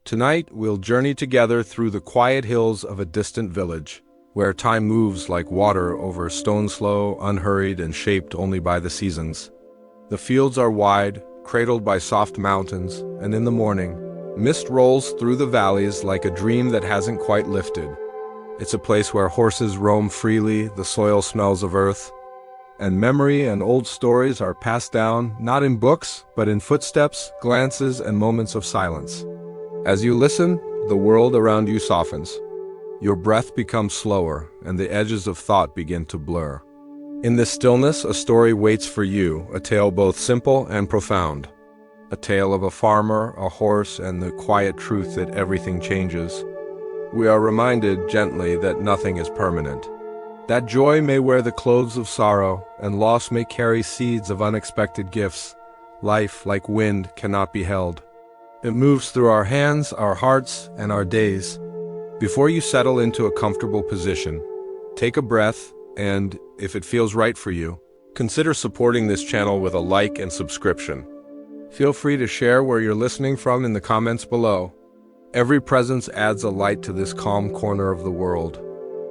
Tonight, we'll journey together through the quiet hills of a distant village, where time moves like water over stone slow, unhurried, and shaped only by the seasons. The fields are wide, cradled by soft mountains, and in the morning, mist rolls through the valleys like a dream that hasn't quite lifted. It's a place where horses roam freely, the soil smells of earth, and memory and old stories are passed down not in books, but in footsteps, glances, and moments of silence. As you listen, the world around you softens. Your breath becomes slower, and the edges of thought begin to blur. In this stillness, a story waits for you, a tale both simple and profound. A tale of a farmer, a horse, and the quiet truth that everything changes. We are reminded gently that nothing is permanent. That joy may wear the clothes of sorrow, and loss may carry seeds of unexpected gifts. Life, like wind, cannot be held. It moves through our hands, our hearts, and our days. Before you settle into a comfortable position, take a breath, and, if it feels right for you, consider supporting this channel with a like and subscription. Feel free to share where you're listening from in the comments below. Every presence adds a light to this calm corner of the world.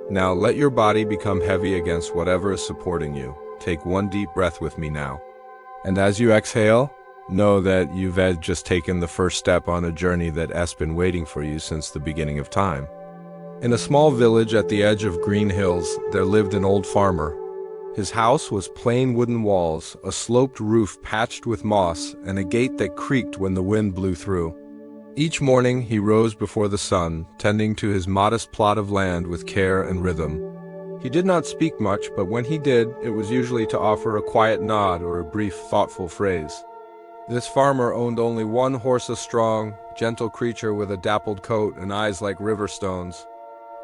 Now let your body become heavy against whatever is supporting you. Take one deep breath with me now. And as you exhale, know that you've just taken the first step on a journey that has been waiting for you since the beginning of time. In a small village at the edge of green hills, there lived an old farmer. His house was plain wooden walls, a sloped roof patched with moss, and a gate that creaked when the wind blew through. Each morning he rose before the sun, tending to his modest plot of land with care and rhythm. He did not speak much, but when he did, it was usually to offer a quiet nod or a brief, thoughtful phrase. This farmer owned only one horse, a strong, gentle creature with a dappled coat and eyes like river stones.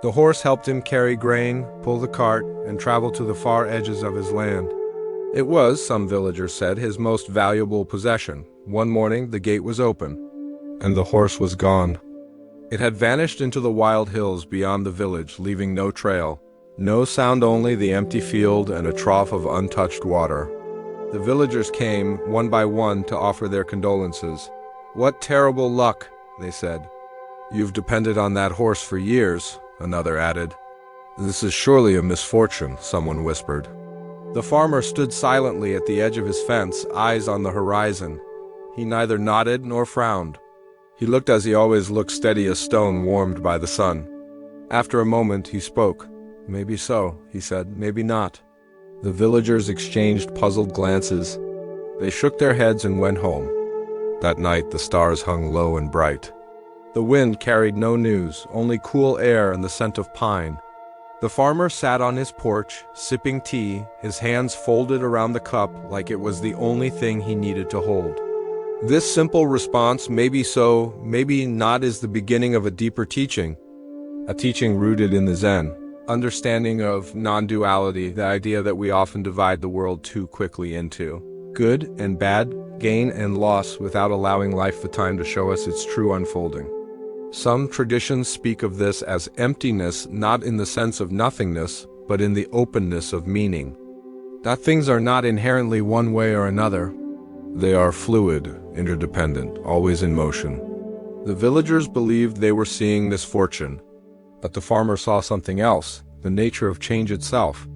The horse helped him carry grain, pull the cart, and travel to the far edges of his land. It was, some villagers said, his most valuable possession. One morning, the gate was open, and the horse was gone. It had vanished into the wild hills beyond the village, leaving no trail. No sound, only the empty field and a trough of untouched water. The villagers came, one by one, to offer their condolences. "What terrible luck," they said. "You've depended on that horse for years," another added. "This is surely a misfortune," someone whispered. The farmer stood silently at the edge of his fence, eyes on the horizon. He neither nodded nor frowned. He looked as he always looked, steady as stone warmed by the sun. After a moment, he spoke. "Maybe so," he said, "maybe not." The villagers exchanged puzzled glances. They shook their heads and went home. That night, the stars hung low and bright. The wind carried no news, only cool air and the scent of pine. The farmer sat on his porch, sipping tea, his hands folded around the cup like it was the only thing he needed to hold. This simple response, maybe so, maybe not, is the beginning of a deeper teaching. A teaching rooted in the Zen understanding of non-duality, the idea that we often divide the world too quickly into good and bad, gain and loss, without allowing life the time to show us its true unfolding. Some traditions speak of this as emptiness, not in the sense of nothingness, but in the openness of meaning. That things are not inherently one way or another. They are fluid, interdependent, always in motion. The villagers believed they were seeing misfortune, but the farmer saw something else, the nature of change itself.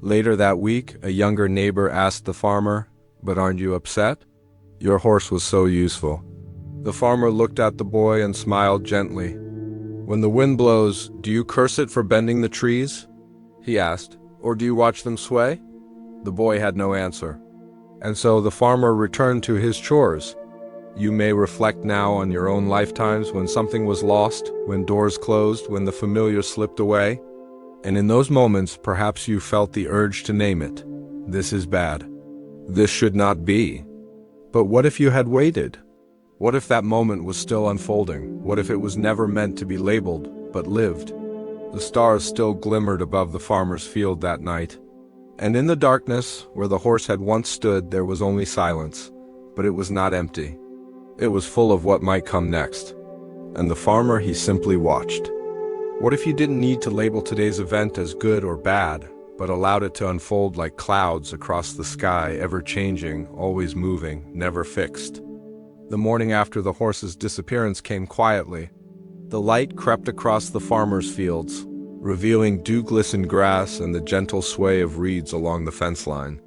Later that week, a younger neighbor asked the farmer, "But aren't you upset? Your horse was so useful." The farmer looked at the boy and smiled gently. "When the wind blows, do you curse it for bending the trees?" he asked. "Or do you watch them sway?" The boy had no answer. And so the farmer returned to his chores. You may reflect now on your own lifetimes when something was lost, when doors closed, when the familiar slipped away. And in those moments, perhaps you felt the urge to name it. This is bad. This should not be. But what if you had waited? What if that moment was still unfolding? What if it was never meant to be labeled, but lived? The stars still glimmered above the farmer's field that night. And in the darkness, where the horse had once stood, there was only silence. But it was not empty. It was full of what might come next. And the farmer, he simply watched. What if you didn't need to label today's event as good or bad, but allowed it to unfold like clouds across the sky, ever changing, always moving, never fixed? The morning after the horse's disappearance came quietly. The light crept across the farmer's fields, revealing dew-glistened grass and the gentle sway of reeds along the fence line.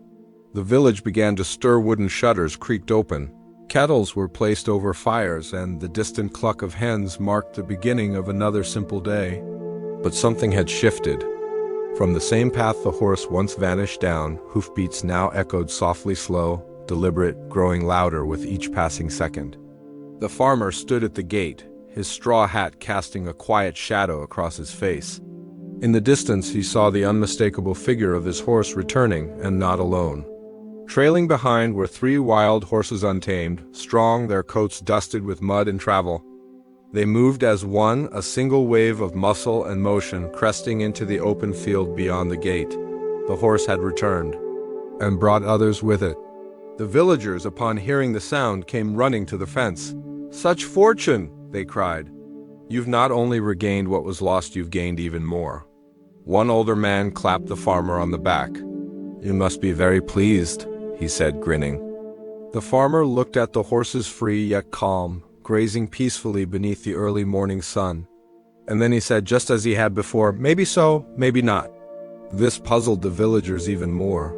The village began to stir, wooden shutters creaked open. Kettles were placed over fires, and the distant cluck of hens marked the beginning of another simple day. But something had shifted. From the same path the horse once vanished down, hoofbeats now echoed softly, slow, deliberate, growing louder with each passing second. The farmer stood at the gate, his straw hat casting a quiet shadow across his face. In the distance he saw the unmistakable figure of his horse returning, and not alone. Trailing behind were 3 wild horses, untamed, strong, their coats dusted with mud and travel. They moved as one, a single wave of muscle and motion, cresting into the open field beyond the gate. The horse had returned, and brought others with it. The villagers, upon hearing the sound, came running to the fence. "Such fortune!" they cried. "You've not only regained what was lost, you've gained even more." One older man clapped the farmer on the back. "You must be very pleased," he said, grinning. The farmer looked at the horses, free yet calm, grazing peacefully beneath the early morning sun. And then he said, just as he had before, "Maybe so, maybe not." This puzzled the villagers even more.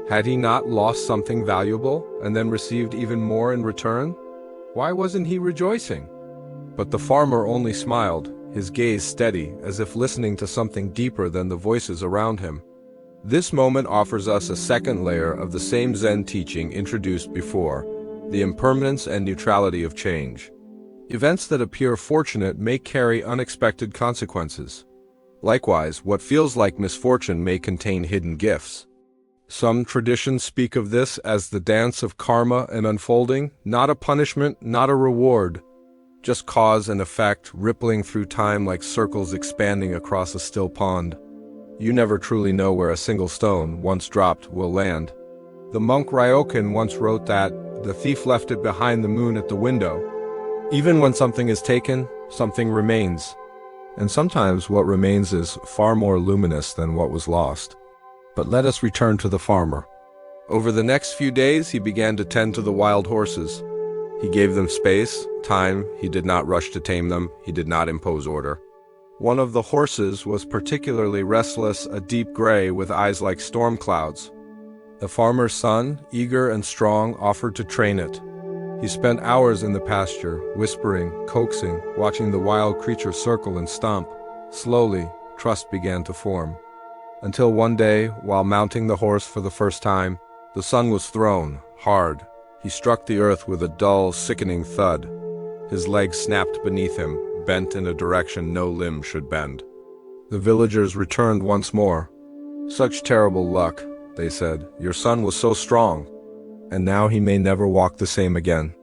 Had he not lost something valuable, and then received even more in return? Why wasn't he rejoicing? But the farmer only smiled, his gaze steady, as if listening to something deeper than the voices around him. This moment offers us a second layer of the same Zen teaching introduced before, the impermanence and neutrality of change. Events that appear fortunate may carry unexpected consequences. Likewise, what feels like misfortune may contain hidden gifts. Some traditions speak of this as the dance of karma and unfolding, not a punishment, not a reward, just cause and effect rippling through time like circles expanding across a still pond. You never truly know where a single stone, once dropped, will land. The monk Ryokan once wrote that the thief left it behind the moon at the window. Even when something is taken, something remains. And sometimes what remains is far more luminous than what was lost. But let us return to the farmer. Over the next few days, he began to tend to the wild horses. He gave them space, time. He did not rush to tame them. He did not impose order. One of the horses was particularly restless, a deep gray with eyes like storm clouds. The farmer's son, eager and strong, offered to train it. He spent hours in the pasture, whispering, coaxing, watching the wild creature circle and stomp. Slowly, trust began to form. Until one day, while mounting the horse for the first time, the son was thrown, hard. He struck the earth with a dull, sickening thud. His legs snapped beneath him, bent in a direction no limb should bend. The villagers returned once more. "Such terrible luck," they said. "Your son was so strong, and now he may never walk the same again."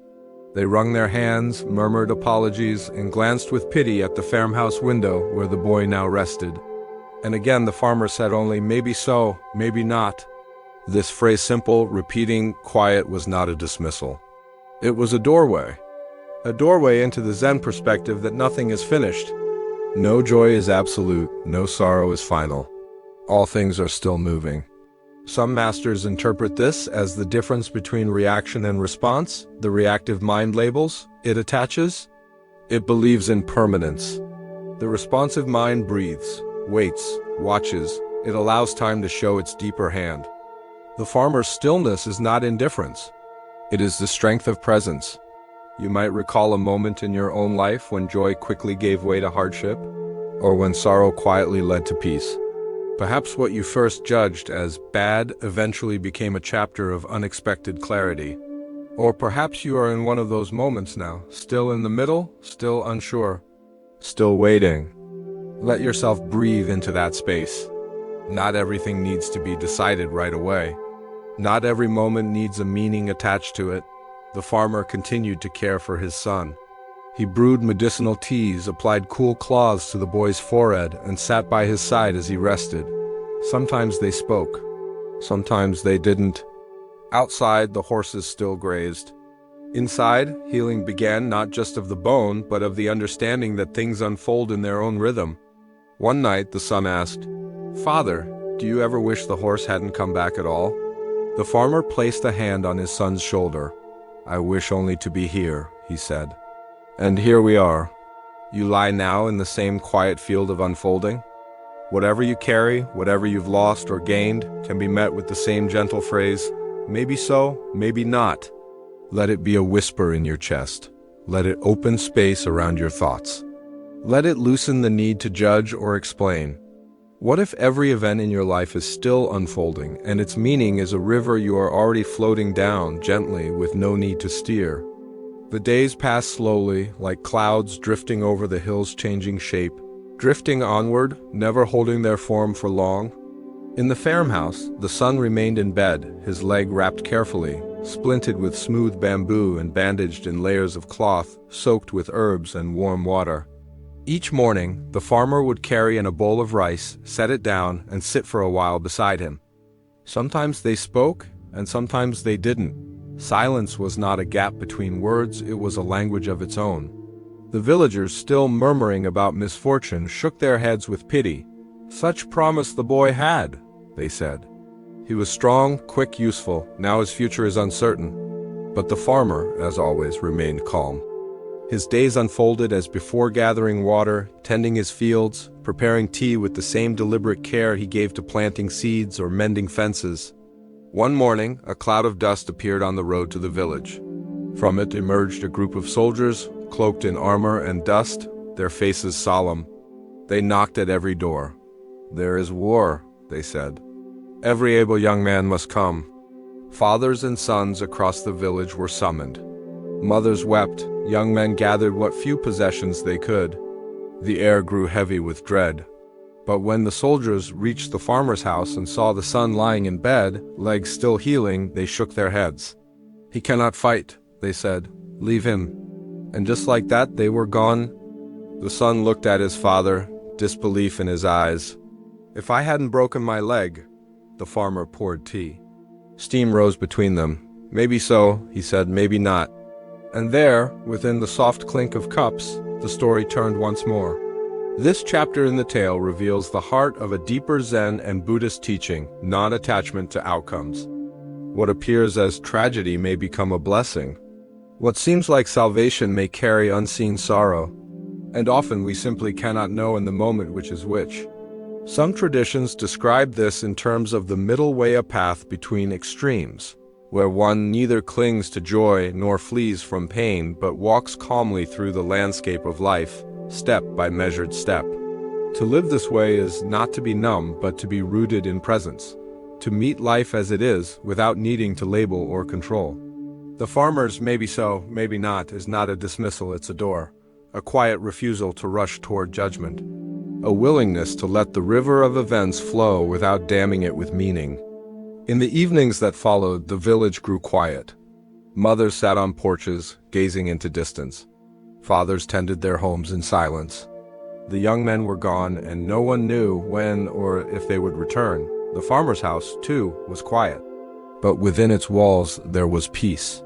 They wrung their hands, murmured apologies, and glanced with pity at the farmhouse window where the boy now rested. And again the farmer said only, "Maybe so, maybe not." This phrase, simple, repeating, quiet, was not a dismissal. It was a doorway. A doorway into the Zen perspective that nothing is finished. No joy is absolute, no sorrow is final. All things are still moving. Some masters interpret this as the difference between reaction and response, the reactive mind labels it attaches. It believes in permanence. The responsive mind breathes, waits, watches. It allows time to show its deeper hand. The farmer's stillness is not indifference. It is the strength of presence. You might recall a moment in your own life when joy quickly gave way to hardship, or when sorrow quietly led to peace. Perhaps what you first judged as bad eventually became a chapter of unexpected clarity. Or perhaps you are in one of those moments now, still in the middle, still unsure, still waiting. Let yourself breathe into that space. Not everything needs to be decided right away. Not every moment needs a meaning attached to it. The farmer continued to care for his son. He brewed medicinal teas, applied cool cloths to the boy's forehead, and sat by his side as he rested. Sometimes they spoke. Sometimes they didn't. Outside, the horses still grazed. Inside, healing began not just of the bone, but of the understanding that things unfold in their own rhythm. One night, the son asked, "Father, do you ever wish the horse hadn't come back at all?" The farmer placed a hand on his son's shoulder. "I wish only to be here," he said. "And here we are." You lie now in the same quiet field of unfolding. Whatever you carry, whatever you've lost or gained, can be met with the same gentle phrase, maybe so, maybe not. Let it be a whisper in your chest. Let it open space around your thoughts. Let it loosen the need to judge or explain. What if every event in your life is still unfolding, and its meaning is a river you are already floating down gently with no need to steer? The days pass slowly, like clouds drifting over the hills changing shape, drifting onward, never holding their form for long. In the farmhouse, the son remained in bed, his leg wrapped carefully, splinted with smooth bamboo and bandaged in layers of cloth, soaked with herbs and warm water. Each morning, the farmer would carry in a bowl of rice, set it down, and sit for a while beside him. Sometimes they spoke, and sometimes they didn't. Silence was not a gap between words, it was a language of its own. The villagers, still murmuring about misfortune, shook their heads with pity. Such promise the boy had, they said. He was strong, quick, useful, now his future is uncertain. But the farmer, as always, remained calm. His days unfolded as before, gathering water, tending his fields, preparing tea with the same deliberate care he gave to planting seeds or mending fences. One morning, a cloud of dust appeared on the road to the village. From it emerged a group of soldiers, cloaked in armor and dust, their faces solemn. They knocked at every door. "There is war," they said. "Every able young man must come." Fathers and sons across the village were summoned. Mothers wept, young men gathered what few possessions they could. The air grew heavy with dread. But when the soldiers reached the farmer's house and saw the son lying in bed, legs still healing, they shook their heads. "He cannot fight," they said. "Leave him." And just like that, they were gone. The son looked at his father, disbelief in his eyes. "If I hadn't broken my leg," the farmer poured tea. Steam rose between them. "Maybe so," he said, "maybe not." And there, within the soft clink of cups, the story turned once more. This chapter in the tale reveals the heart of a deeper Zen and Buddhist teaching, non-attachment to outcomes. What appears as tragedy may become a blessing. What seems like salvation may carry unseen sorrow. And often we simply cannot know in the moment which is which. Some traditions describe this in terms of the middle way, a path between extremes, where one neither clings to joy nor flees from pain but walks calmly through the landscape of life, step by measured step. To live this way is not to be numb but to be rooted in presence, to meet life as it is without needing to label or control. The farmer's "maybe so, maybe not" is not a dismissal, it's a door, a quiet refusal to rush toward judgment, a willingness to let the river of events flow without damming it with meaning. In the evenings that followed, the village grew quiet. Mothers sat on porches, gazing into distance. Fathers tended their homes in silence. The young men were gone, and no one knew when or if they would return. The farmer's house, too, was quiet. But within its walls there was peace.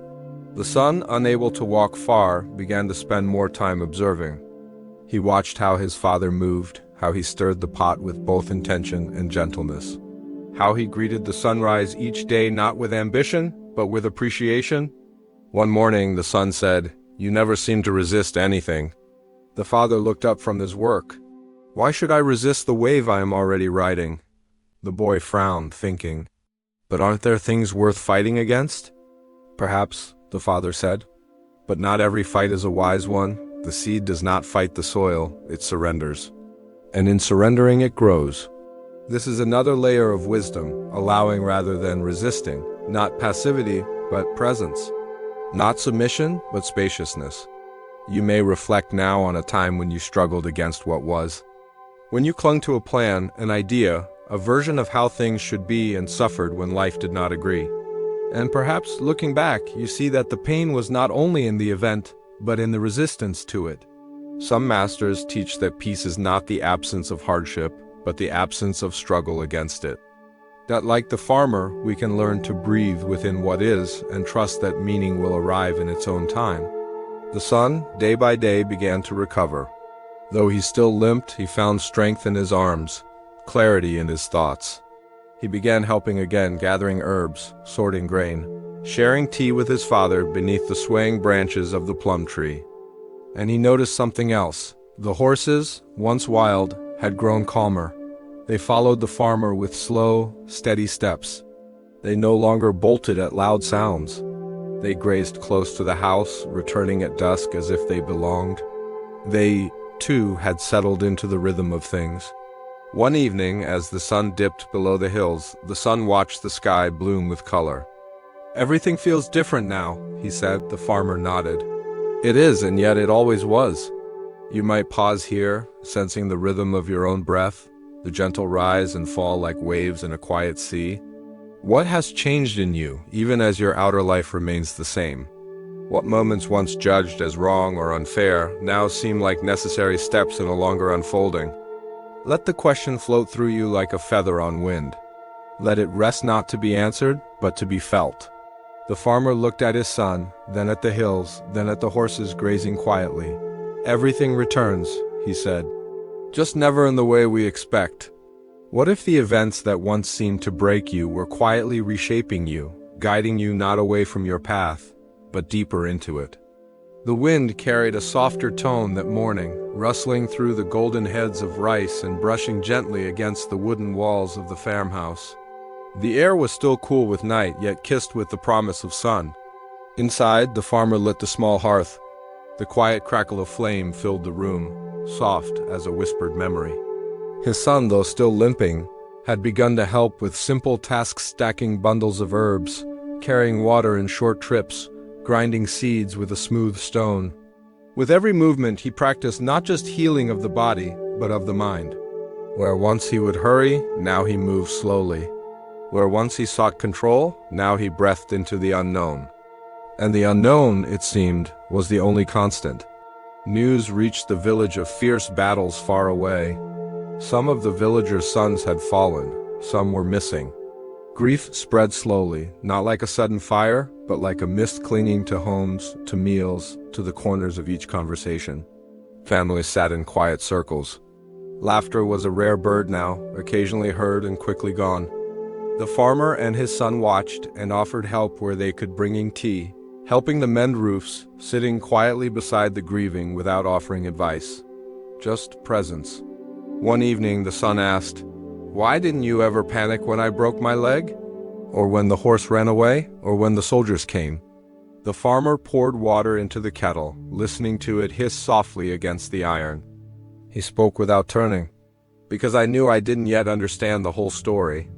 The son, unable to walk far, began to spend more time observing. He watched how his father moved, how he stirred the pot with both intention and gentleness. How he greeted the sunrise each day not with ambition, but with appreciation. One morning the son said, "You never seem to resist anything." The father looked up from his work. "Why should I resist the wave I am already riding?" The boy frowned, thinking, "But aren't there things worth fighting against?" "Perhaps," the father said. "But not every fight is a wise one. The seed does not fight the soil, it surrenders. And in surrendering it grows." This is another layer of wisdom, allowing rather than resisting, not passivity, but presence. Not submission, but spaciousness. You may reflect now on a time when you struggled against what was. When you clung to a plan, an idea, a version of how things should be and suffered when life did not agree. And perhaps, looking back, you see that the pain was not only in the event, but in the resistance to it. Some masters teach that peace is not the absence of hardship, but the absence of struggle against it. That like the farmer, we can learn to breathe within what is and trust that meaning will arrive in its own time. The son, day by day, began to recover. Though he still limped, he found strength in his arms, clarity in his thoughts. He began helping again, gathering herbs, sorting grain, sharing tea with his father beneath the swaying branches of the plum tree. And he noticed something else. The horses, once wild, had grown calmer. They followed the farmer with slow, steady steps. They no longer bolted at loud sounds. They grazed close to the house, returning at dusk as if they belonged. They, too, had settled into the rhythm of things. One evening, as the sun dipped below the hills, the son watched the sky bloom with color. "Everything feels different now," he said. The farmer nodded. "It is, and yet it always was." You might pause here, sensing the rhythm of your own breath, the gentle rise and fall like waves in a quiet sea. What has changed in you, even as your outer life remains the same? What moments once judged as wrong or unfair now seem like necessary steps in a longer unfolding? Let the question float through you like a feather on wind. Let it rest not to be answered, but to be felt. The farmer looked at his son, then at the hills, then at the horses grazing quietly. "Everything returns," he said. "Just never in the way we expect." What if the events that once seemed to break you were quietly reshaping you, guiding you not away from your path, but deeper into it? The wind carried a softer tone that morning, rustling through the golden heads of rice and brushing gently against the wooden walls of the farmhouse. The air was still cool with night, yet kissed with the promise of sun. Inside, the farmer lit the small hearth. The quiet crackle of flame filled the room, soft as a whispered memory. His son, though still limping, had begun to help with simple tasks, stacking bundles of herbs, carrying water in short trips, grinding seeds with a smooth stone. With every movement he practiced not just healing of the body, but of the mind. Where once he would hurry, now he moved slowly. Where once he sought control, now he breathed into the unknown. And the unknown, it seemed, was the only constant. News reached the village of fierce battles far away. Some of the villagers' sons had fallen, some were missing. Grief spread slowly, not like a sudden fire, but like a mist clinging to homes, to meals, to the corners of each conversation. Families sat in quiet circles. Laughter was a rare bird now, occasionally heard and quickly gone. The farmer and his son watched and offered help where they could, bringing tea, helping to mend roofs, sitting quietly beside the grieving without offering advice. Just presence. One evening the son asked, "Why didn't you ever panic when I broke my leg? Or when the horse ran away? Or when the soldiers came?" The farmer poured water into the kettle, listening to it hiss softly against the iron. He spoke without turning. "Because I knew I didn't yet understand the whole story."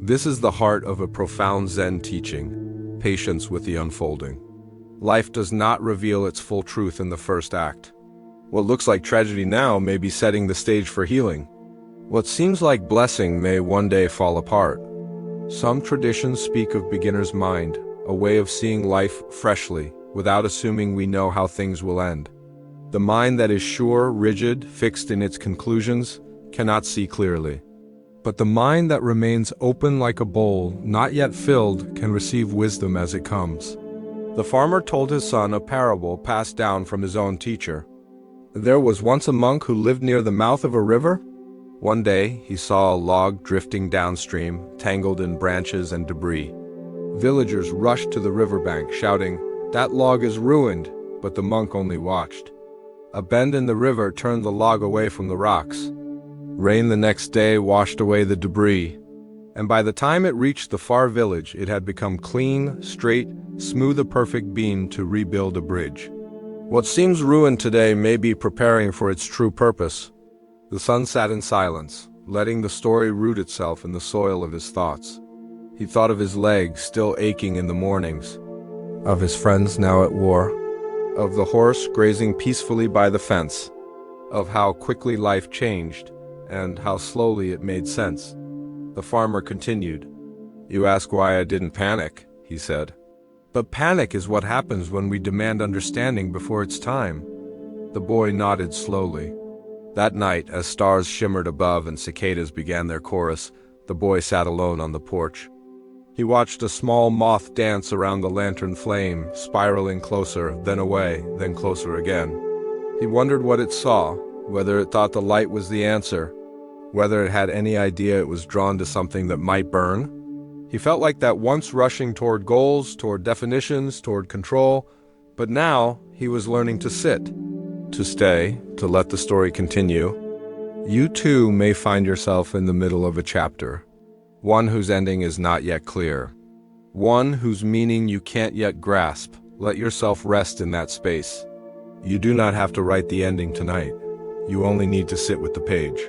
This is the heart of a profound Zen teaching, patience with the unfolding. Life does not reveal its full truth in the first act. What looks like tragedy now may be setting the stage for healing. What seems like blessing may one day fall apart. Some traditions speak of beginner's mind, a way of seeing life freshly, without assuming we know how things will end. The mind that is sure, rigid, fixed in its conclusions, cannot see clearly. But the mind that remains open like a bowl, not yet filled, can receive wisdom as it comes. The farmer told his son a parable passed down from his own teacher. There was once a monk who lived near the mouth of a river. One day, he saw a log drifting downstream, tangled in branches and debris. Villagers rushed to the riverbank, shouting, "That log is ruined," but the monk only watched. A bend in the river turned the log away from the rocks. Rain the next day washed away the debris, and by the time it reached the far village, it had become clean, straight, smooth, a perfect beam to rebuild a bridge. What seems ruined today may be preparing for its true purpose. The son sat in silence, letting the story root itself in the soil of his thoughts. He thought of his leg still aching in the mornings, of his friends now at war, of the horse grazing peacefully by the fence, of how quickly life changed, and how slowly it made sense. The farmer continued. "You ask why I didn't panic," he said. "But panic is what happens when we demand understanding before it's time." The boy nodded slowly. That night, as stars shimmered above and cicadas began their chorus, the boy sat alone on the porch. He watched a small moth dance around the lantern flame, spiraling closer, then away, then closer again. He wondered what it saw, whether it thought the light was the answer, whether it had any idea it was drawn to something that might burn. He felt like that once, rushing toward goals, toward definitions, toward control, but now he was learning to sit, to stay, to let the story continue. You too may find yourself in the middle of a chapter, one whose ending is not yet clear, one whose meaning you can't yet grasp. Let yourself rest in that space. You do not have to write the ending tonight. You only need to sit with the page.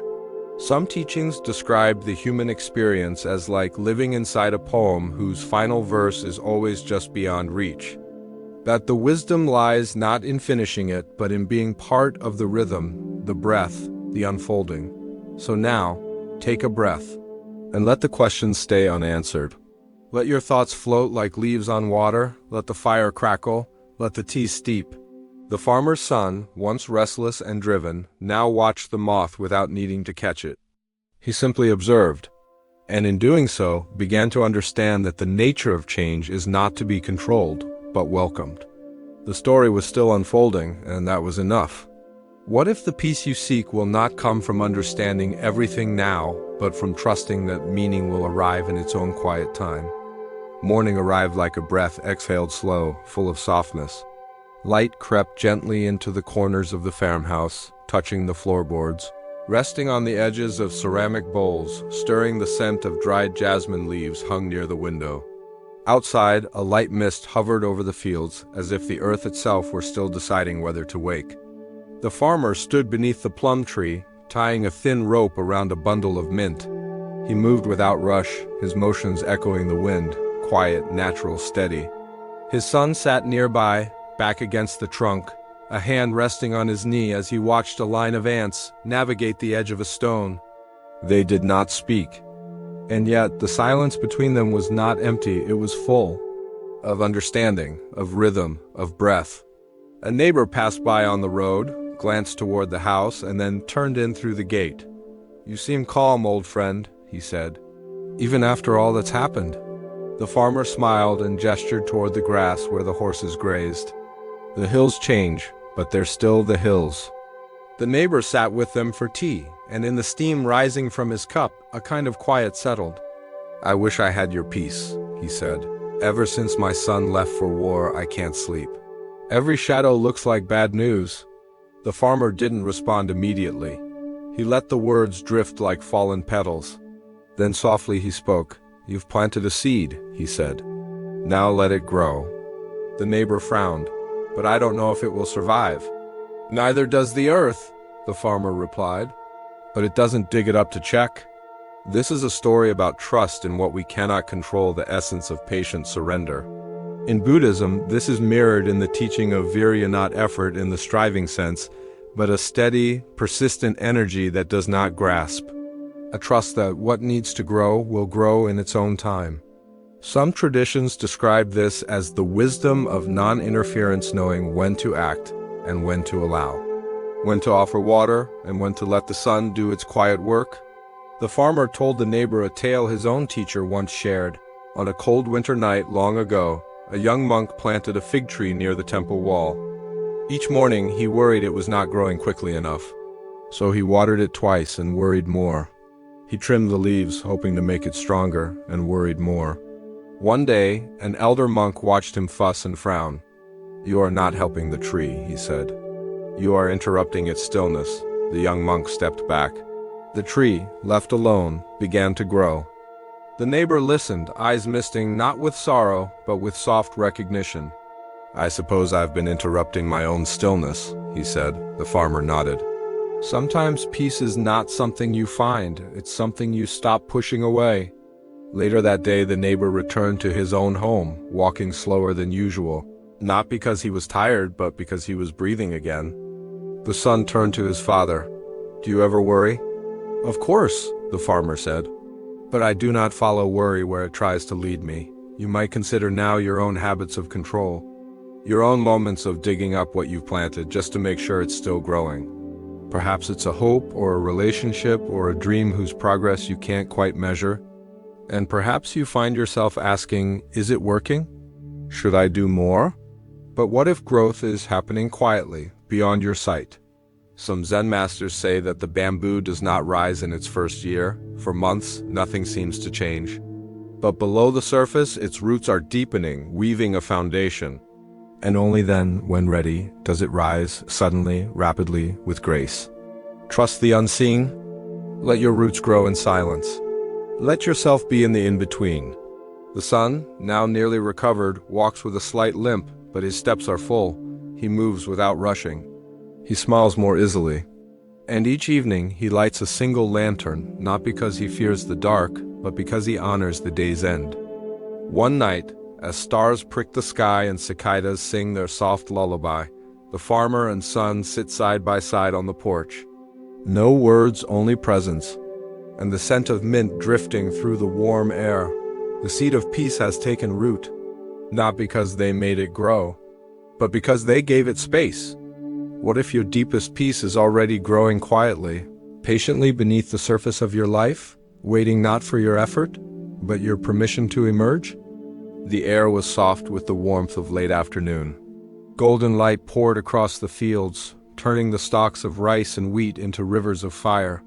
Some teachings describe the human experience as like living inside a poem whose final verse is always just beyond reach. That the wisdom lies not in finishing it, but in being part of the rhythm, the breath, the unfolding. So now, take a breath, and let the questions stay unanswered. Let your thoughts float like leaves on water, let the fire crackle, let the tea steep. The farmer's son, once restless and driven, now watched the moth without needing to catch it. He simply observed, and in doing so, began to understand that the nature of change is not to be controlled, but welcomed. The story was still unfolding, and that was enough. What if the peace you seek will not come from understanding everything now, but from trusting that meaning will arrive in its own quiet time? Morning arrived like a breath exhaled slow, full of softness. Light crept gently into the corners of the farmhouse, touching the floorboards, resting on the edges of ceramic bowls, stirring the scent of dried jasmine leaves hung near the window. Outside, a light mist hovered over the fields, as if the earth itself were still deciding whether to wake. The farmer stood beneath the plum tree, tying a thin rope around a bundle of mint. He moved without rush, his motions echoing the wind, quiet, natural, steady. His son sat nearby, back against the trunk, a hand resting on his knee as he watched a line of ants navigate the edge of a stone. They did not speak. And yet, the silence between them was not empty, it was full of understanding, of rhythm, of breath. A neighbor passed by on the road, glanced toward the house, and then turned in through the gate. "You seem calm, old friend," he said. "Even after all that's happened." The farmer smiled and gestured toward the grass where the horses grazed. "The hills change, but they're still the hills." The neighbor sat with them for tea, and in the steam rising from his cup, a kind of quiet settled. "I wish I had your peace," he said. "Ever since my son left for war, I can't sleep. Every shadow looks like bad news." The farmer didn't respond immediately. He let the words drift like fallen petals. Then softly he spoke. "You've planted a seed," he said. "Now let it grow." The neighbor frowned. "But I don't know if it will survive." "Neither does the earth," the farmer replied. "But it doesn't dig it up to check." This is a story about trust in what we cannot control, the essence of patient surrender. In Buddhism, this is mirrored in the teaching of virya, not effort in the striving sense, but a steady, persistent energy that does not grasp. A trust that what needs to grow will grow in its own time. Some traditions describe this as the wisdom of non-interference, knowing when to act and when to allow, when to offer water and when to let the sun do its quiet work. The farmer told the neighbor a tale his own teacher once shared. On a cold winter night long ago, a young monk planted a fig tree near the temple wall. Each morning he worried it was not growing quickly enough. So he watered it twice and worried more. He trimmed the leaves, hoping to make it stronger, and worried more. One day, an elder monk watched him fuss and frown. "You are not helping the tree," he said. "You are interrupting its stillness." The young monk stepped back. The tree, left alone, began to grow. The neighbor listened, eyes misting not with sorrow, but with soft recognition. "I suppose I've been interrupting my own stillness," he said. The farmer nodded. Sometimes peace is not something you find, it's something you stop pushing away. Later that day, the neighbor returned to his own home, walking slower than usual. Not because he was tired, but because he was breathing again. The son turned to his father. "Do you ever worry?" "Of course," the farmer said. "But I do not follow worry where it tries to lead me. You might consider now your own habits of control. Your own moments of digging up what you've planted just to make sure it's still growing. Perhaps it's a hope or a relationship or a dream whose progress you can't quite measure. And perhaps you find yourself asking, is it working? Should I do more? But what if growth is happening quietly, beyond your sight? Some Zen masters say that the bamboo does not rise in its first year. For months, nothing seems to change. But below the surface, its roots are deepening, weaving a foundation. And only then, when ready, does it rise, suddenly, rapidly, with grace. Trust the unseen. Let your roots grow in silence. Let yourself be in the in-between. The son, now nearly recovered, walks with a slight limp, but his steps are full. He moves without rushing. He smiles more easily. And each evening he lights a single lantern, not because he fears the dark, but because he honors the day's end. One night, as stars prick the sky and cicadas sing their soft lullaby, the farmer and son sit side by side on the porch. No words, only presence, and the scent of mint drifting through the warm air. The seed of peace has taken root, not because they made it grow, but because they gave it space. What if your deepest peace is already growing quietly, patiently beneath the surface of your life, waiting not for your effort, but your permission to emerge? The air was soft with the warmth of late afternoon. Golden light poured across the fields, turning the stalks of rice and wheat into rivers of fire.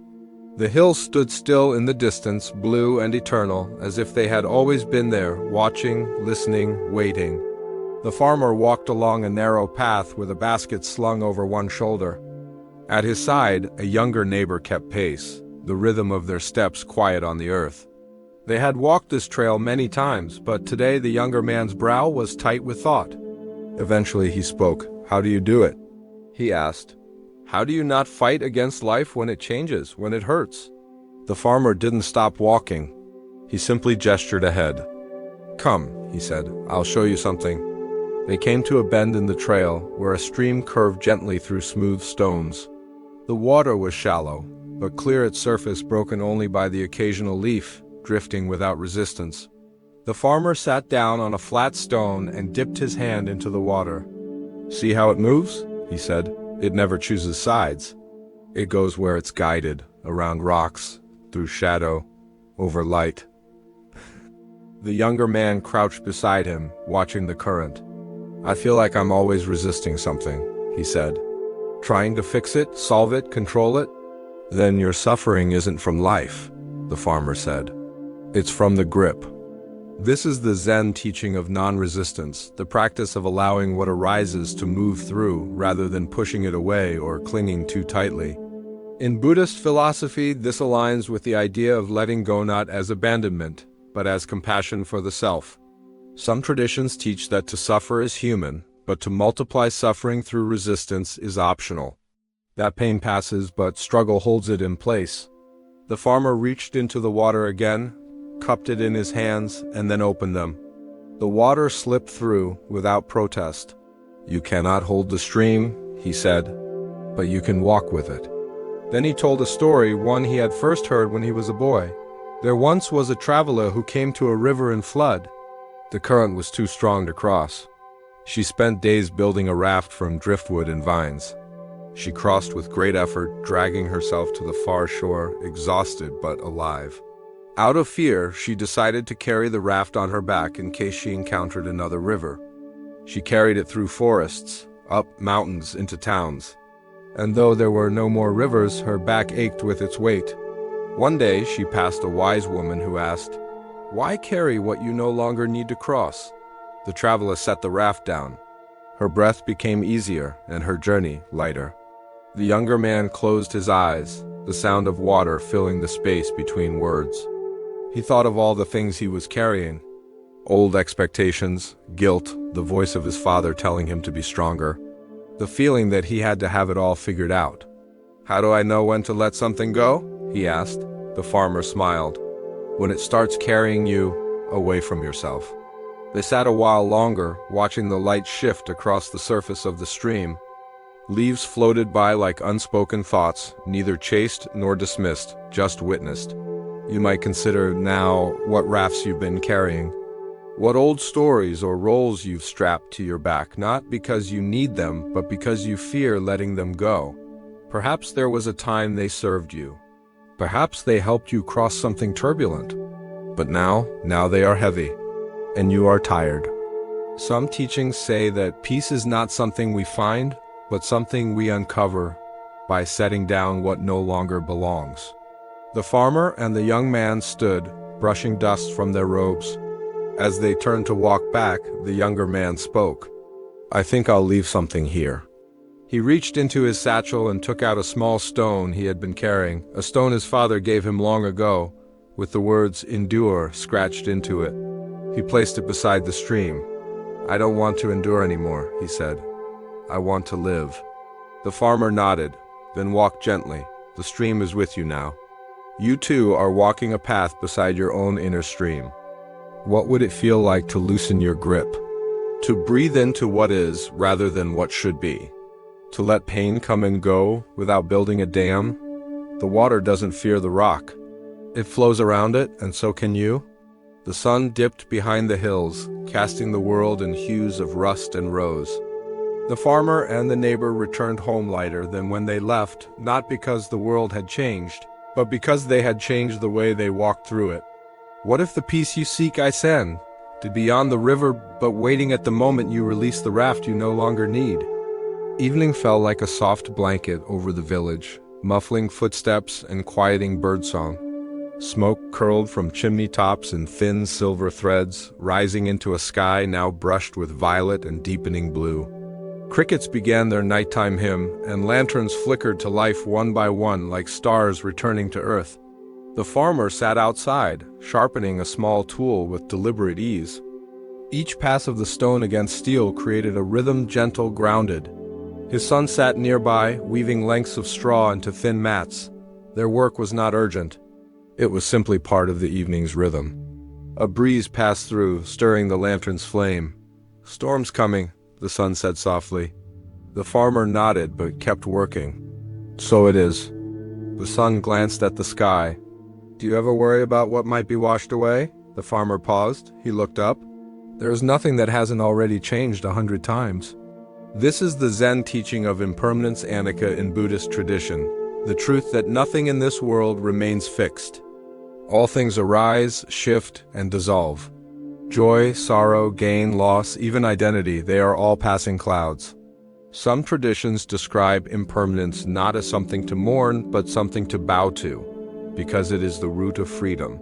The hills stood still in the distance, blue and eternal, as if they had always been there, watching, listening, waiting. The farmer walked along a narrow path with a basket slung over one shoulder. At his side, a younger neighbor kept pace, the rhythm of their steps quiet on the earth. They had walked this trail many times, but today the younger man's brow was tight with thought. Eventually he spoke. "How do you do it?" he asked. "How do you not fight against life when it changes, when it hurts?" The farmer didn't stop walking. He simply gestured ahead. "Come," he said, "I'll show you something." They came to a bend in the trail, where a stream curved gently through smooth stones. The water was shallow, but clear at surface, broken only by the occasional leaf, drifting without resistance. The farmer sat down on a flat stone and dipped his hand into the water. "See how it moves?" he said. "It never chooses sides. It goes where it's guided, around rocks, through shadow, over light." The younger man crouched beside him, watching the current. "I feel like I'm always resisting something," he said. "Trying to fix it, solve it, control it?" "Then your suffering isn't from life," the farmer said. "It's from the grip." This is the Zen teaching of non-resistance, the practice of allowing what arises to move through rather than pushing it away or clinging too tightly. In Buddhist philosophy, this aligns with the idea of letting go not as abandonment, but as compassion for the self. Some traditions teach that to suffer is human, but to multiply suffering through resistance is optional. That pain passes, but struggle holds it in place. The farmer reached into the water again, cupped it in his hands, and then opened them. The water slipped through without protest. "You cannot hold the stream," he said, "but you can walk with it." Then he told a story, one he had first heard when he was a boy. There once was a traveler who came to a river in flood. The current was too strong to cross. She spent days building a raft from driftwood and vines. She crossed with great effort, dragging herself to the far shore, exhausted but alive. Out of fear, she decided to carry the raft on her back in case she encountered another river. She carried it through forests, up mountains, into towns. And though there were no more rivers, her back ached with its weight. One day, she passed a wise woman who asked, "Why carry what you no longer need to cross?" The traveler set the raft down. Her breath became easier and her journey lighter. The younger man closed his eyes, the sound of water filling the space between words. He thought of all the things he was carrying. Old expectations, guilt, the voice of his father telling him to be stronger. The feeling that he had to have it all figured out. "How do I know when to let something go?" he asked. The farmer smiled. "When it starts carrying you away from yourself." They sat a while longer, watching the light shift across the surface of the stream. Leaves floated by like unspoken thoughts, neither chased nor dismissed, just witnessed. You might consider now what rafts you've been carrying. What old stories or roles you've strapped to your back, not because you need them, but because you fear letting them go. Perhaps there was a time they served you. Perhaps they helped you cross something turbulent. But now they are heavy, and you are tired. Some teachings say that peace is not something we find, but something we uncover by setting down what no longer belongs. The farmer and the young man stood, brushing dust from their robes. As they turned to walk back, the younger man spoke. I think I'll leave something here. He reached into his satchel and took out a small stone he had been carrying, a stone his father gave him long ago, with the words "endure" scratched into it. He placed it beside the stream. I don't want to endure anymore, he said. I want to live. The farmer nodded, then walked gently. The stream is with you now. You too are walking a path beside your own inner stream. What would it feel like to loosen your grip? To breathe into what is rather than what should be? To let pain come and go without building a dam? The water doesn't fear the rock. It flows around it, and so can you. The sun dipped behind the hills, casting the world in hues of rust and rose. The farmer and the neighbor returned home lighter than when they left, not because the world had changed, but because they had changed the way they walked through it. What if the peace you seek I send, to beyond the river, but waiting at the moment you release the raft you no longer need? Evening fell like a soft blanket over the village, muffling footsteps and quieting birdsong. Smoke curled from chimney tops in thin silver threads, rising into a sky now brushed with violet and deepening blue. Crickets began their nighttime hymn, and lanterns flickered to life one by one like stars returning to earth. The farmer sat outside, sharpening a small tool with deliberate ease. Each pass of the stone against steel created a rhythm gentle, grounded. His son sat nearby, weaving lengths of straw into thin mats. Their work was not urgent. It was simply part of the evening's rhythm. A breeze passed through, stirring the lantern's flame. "Storm's coming," the son said softly. The farmer nodded but kept working. "So it is." The son glanced at the sky. "Do you ever worry about what might be washed away?" The farmer paused. He looked up. "There is nothing that hasn't already changed 100 times. This is the Zen teaching of impermanence anicca in Buddhist tradition, the truth that nothing in this world remains fixed. All things arise, shift, and dissolve. Joy, sorrow, gain, loss, even identity, they are all passing clouds. Some traditions describe impermanence not as something to mourn, but something to bow to, because it is the root of freedom.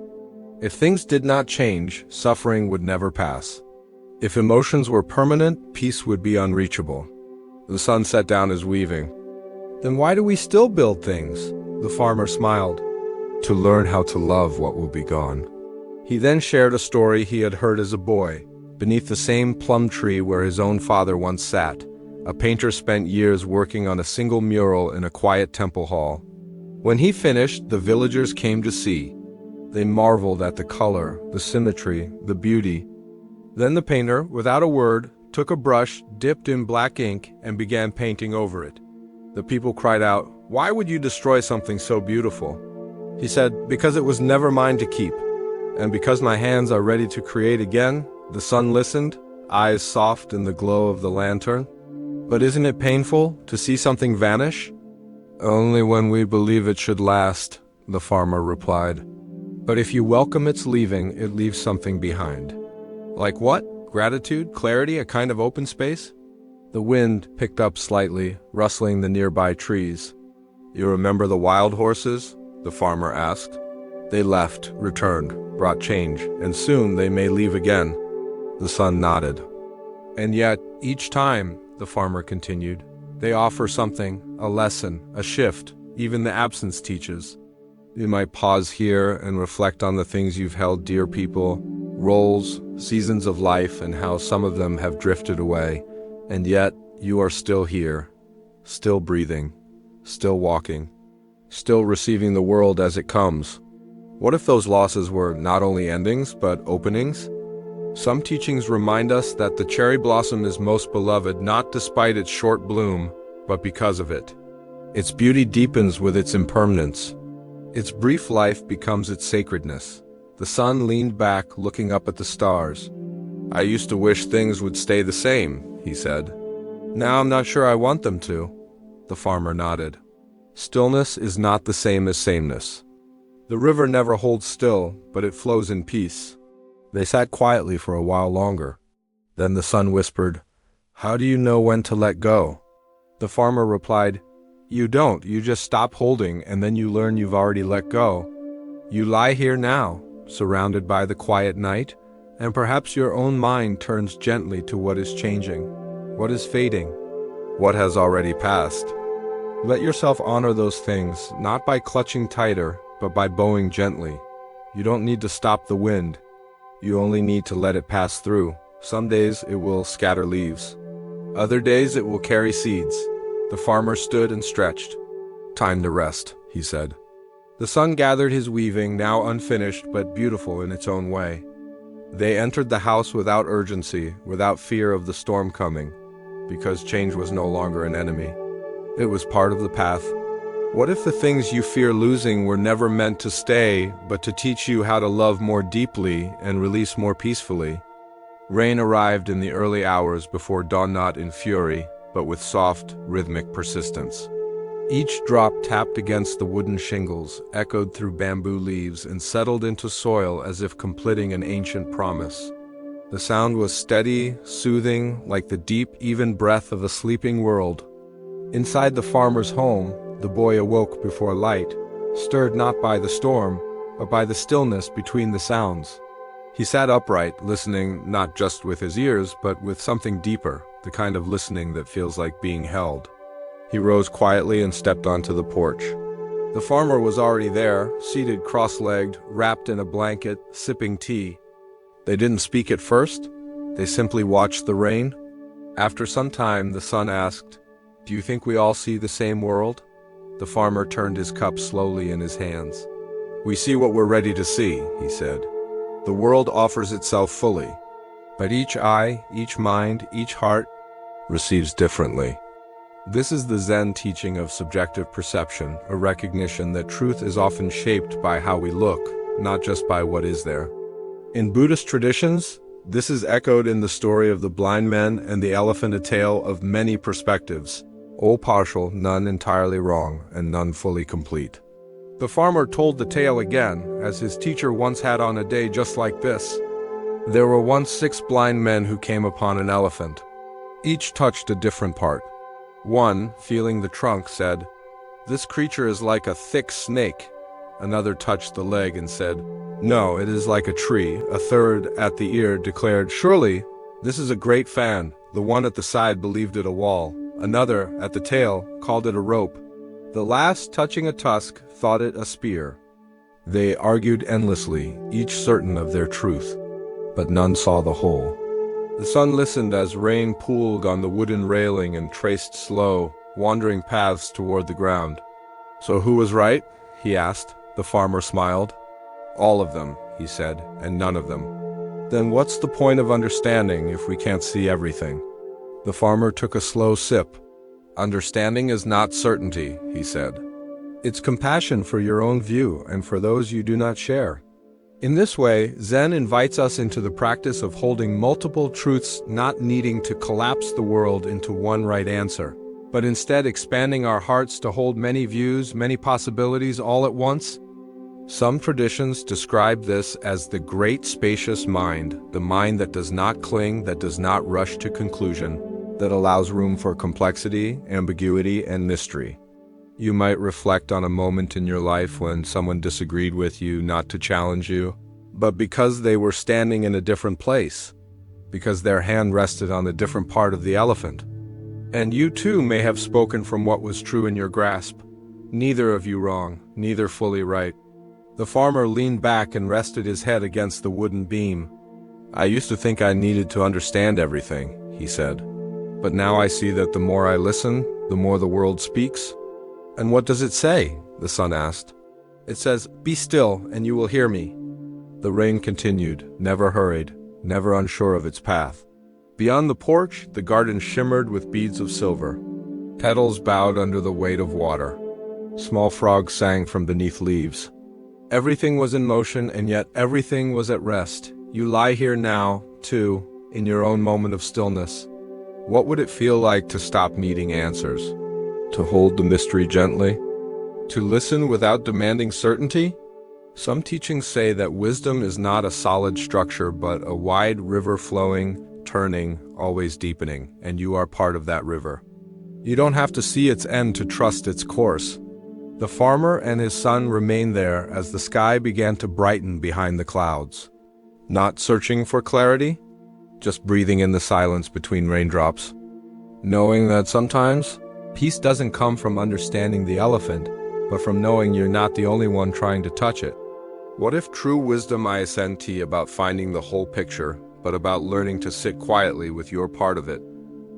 If things did not change, suffering would never pass. If emotions were permanent, peace would be unreachable. The son set down his weaving. "Then why do we still build things?" The farmer smiled. "To learn how to love what will be gone." He then shared a story he had heard as a boy. Beneath the same plum tree where his own father once sat, a painter spent years working on a single mural in a quiet temple hall. When he finished, the villagers came to see. They marveled at the color, the symmetry, the beauty. Then the painter, without a word, took a brush, dipped in black ink, and began painting over it. The people cried out, "Why would you destroy something so beautiful?" He said, "Because it was never mine to keep, and because my hands are ready to create again." The son listened, eyes soft in the glow of the lantern. "But isn't it painful to see something vanish?" "Only when we believe it should last," the farmer replied. "But if you welcome its leaving, it leaves something behind." "Like what? Gratitude, clarity, a kind of open space?" The wind picked up slightly, rustling the nearby trees. "You remember the wild horses?" the farmer asked. "They left, returned, brought change, and soon they may leave again." The son nodded. "And yet, each time," the farmer continued, "they offer something, a lesson, a shift, even the absence teaches. You might pause here and reflect on the things you've held dear, people, roles, seasons of life, and how some of them have drifted away, and yet you are still here, still breathing, still walking, still receiving the world as it comes. What if those losses were not only endings, but openings? Some teachings remind us that the cherry blossom is most beloved not despite its short bloom, but because of it. Its beauty deepens with its impermanence. Its brief life becomes its sacredness." The son leaned back, looking up at the stars. "I used to wish things would stay the same," he said. "Now I'm not sure I want them to." The farmer nodded. "Stillness is not the same as sameness. The river never holds still, but it flows in peace." They sat quietly for a while longer. Then the son whispered, "How do you know when to let go?" The farmer replied, "You don't. You just stop holding, and then you learn you've already let go. You lie here now, surrounded by the quiet night, and perhaps your own mind turns gently to what is changing. What is fading? What has already passed? Let yourself honor those things, not by clutching tighter, but by bowing gently. You don't need to stop the wind. You only need to let it pass through. Some days it will scatter leaves. Other days it will carry seeds. The farmer stood and stretched. Time to rest, he said. The sun gathered his weaving, now unfinished but beautiful in its own way. They entered the house without urgency, without fear of the storm coming, because change was no longer an enemy. It was part of the path. What if the things you fear losing were never meant to stay, but to teach you how to love more deeply and release more peacefully? Rain arrived in the early hours before dawn, not in fury, but with soft, rhythmic persistence. Each drop tapped against the wooden shingles, echoed through bamboo leaves, and settled into soil as if completing an ancient promise. The sound was steady, soothing, like the deep, even breath of a sleeping world. Inside the farmer's home, the boy awoke before light, stirred not by the storm, but by the stillness between the sounds. He sat upright, listening not just with his ears, but with something deeper, the kind of listening that feels like being held. He rose quietly and stepped onto the porch. The farmer was already there, seated cross-legged, wrapped in a blanket, sipping tea. They didn't speak at first. They simply watched the rain. After some time, the son asked, "Do you think we all see the same world?" The farmer turned his cup slowly in his hands. "We see what we're ready to see," he said. "The world offers itself fully, but each eye, each mind, each heart receives differently." This is the Zen teaching of subjective perception, a recognition that truth is often shaped by how we look, not just by what is there. In Buddhist traditions, this is echoed in the story of the blind men and the elephant, a tale of many perspectives, all partial, none entirely wrong, and none fully complete. The farmer told the tale again, as his teacher once had on a day just like this. There were once 6 blind men who came upon an elephant. Each touched a different part. One, feeling the trunk, said, "This creature is like a thick snake." Another touched the leg and said, "No, it is like a tree." A third, at the ear, declared, "Surely, this is a great fan." The one at the side believed it a wall. Another, at the tail, called it a rope. The last, touching a tusk, thought it a spear. They argued endlessly, each certain of their truth, but none saw the whole. The sun listened as rain pooled on the wooden railing and traced slow, wandering paths toward the ground. "So who was right?" he asked. The farmer smiled. "All of them," he said, "and none of them." "Then what's the point of understanding if we can't see everything?" The farmer took a slow sip. "Understanding is not certainty," he said. "It's compassion for your own view and for those you do not share." In this way, Zen invites us into the practice of holding multiple truths, not needing to collapse the world into one right answer, but instead expanding our hearts to hold many views, many possibilities all at once. Some traditions describe this as the great spacious mind, the mind that does not cling, that does not rush to conclusion, that allows room for complexity, ambiguity, and mystery. You might reflect on a moment in your life when someone disagreed with you, not to challenge you, but because they were standing in a different place, because their hand rested on a different part of the elephant. And you too may have spoken from what was true in your grasp. Neither of you wrong, neither fully right. The farmer leaned back and rested his head against the wooden beam. "I used to think I needed to understand everything," he said. "But now I see that the more I listen, the more the world speaks." "And what does it say?" the son asked. "It says, 'Be still, and you will hear me.'" The rain continued, never hurried, never unsure of its path. Beyond the porch, the garden shimmered with beads of silver. Petals bowed under the weight of water. Small frogs sang from beneath leaves. Everything was in motion, and yet everything was at rest. You lie here now, too, in your own moment of stillness. What would it feel like to stop needing answers? To hold the mystery gently? To listen without demanding certainty? Some teachings say that wisdom is not a solid structure, but a wide river flowing, turning, always deepening, and you are part of that river. You don't have to see its end to trust its course. The farmer and his son remained there as the sky began to brighten behind the clouds. Not searching for clarity, just breathing in the silence between raindrops. Knowing that sometimes peace doesn't come from understanding the elephant, but from knowing you're not the only one trying to touch it. What if true wisdom isn't about finding the whole picture, but about learning to sit quietly with your part of it,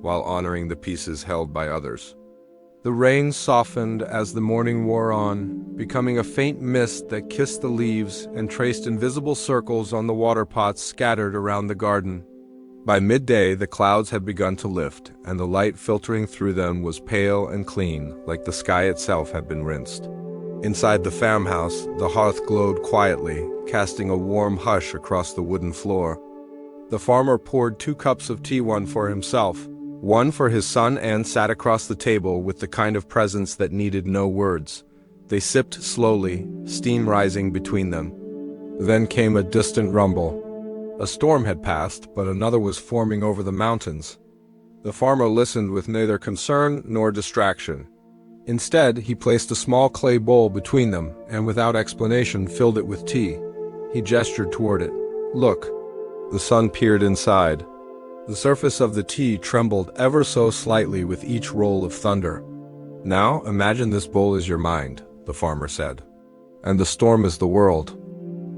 while honoring the pieces held by others? The rain softened as the morning wore on, becoming a faint mist that kissed the leaves and traced invisible circles on the water pots scattered around the garden. By midday, the clouds had begun to lift, and the light filtering through them was pale and clean, like the sky itself had been rinsed. Inside the farmhouse, the hearth glowed quietly, casting a warm hush across the wooden floor. The farmer poured 2 cups of tea, one for himself, one for his son, and sat across the table with the kind of presence that needed no words. They sipped slowly, steam rising between them. Then came a distant rumble. A storm had passed, but another was forming over the mountains. The farmer listened with neither concern nor distraction. Instead, he placed a small clay bowl between them, and without explanation filled it with tea. He gestured toward it. "Look." The sun peered inside. The surface of the tea trembled ever so slightly with each roll of thunder. "Now, imagine this bowl is your mind," the farmer said. "And the storm is the world."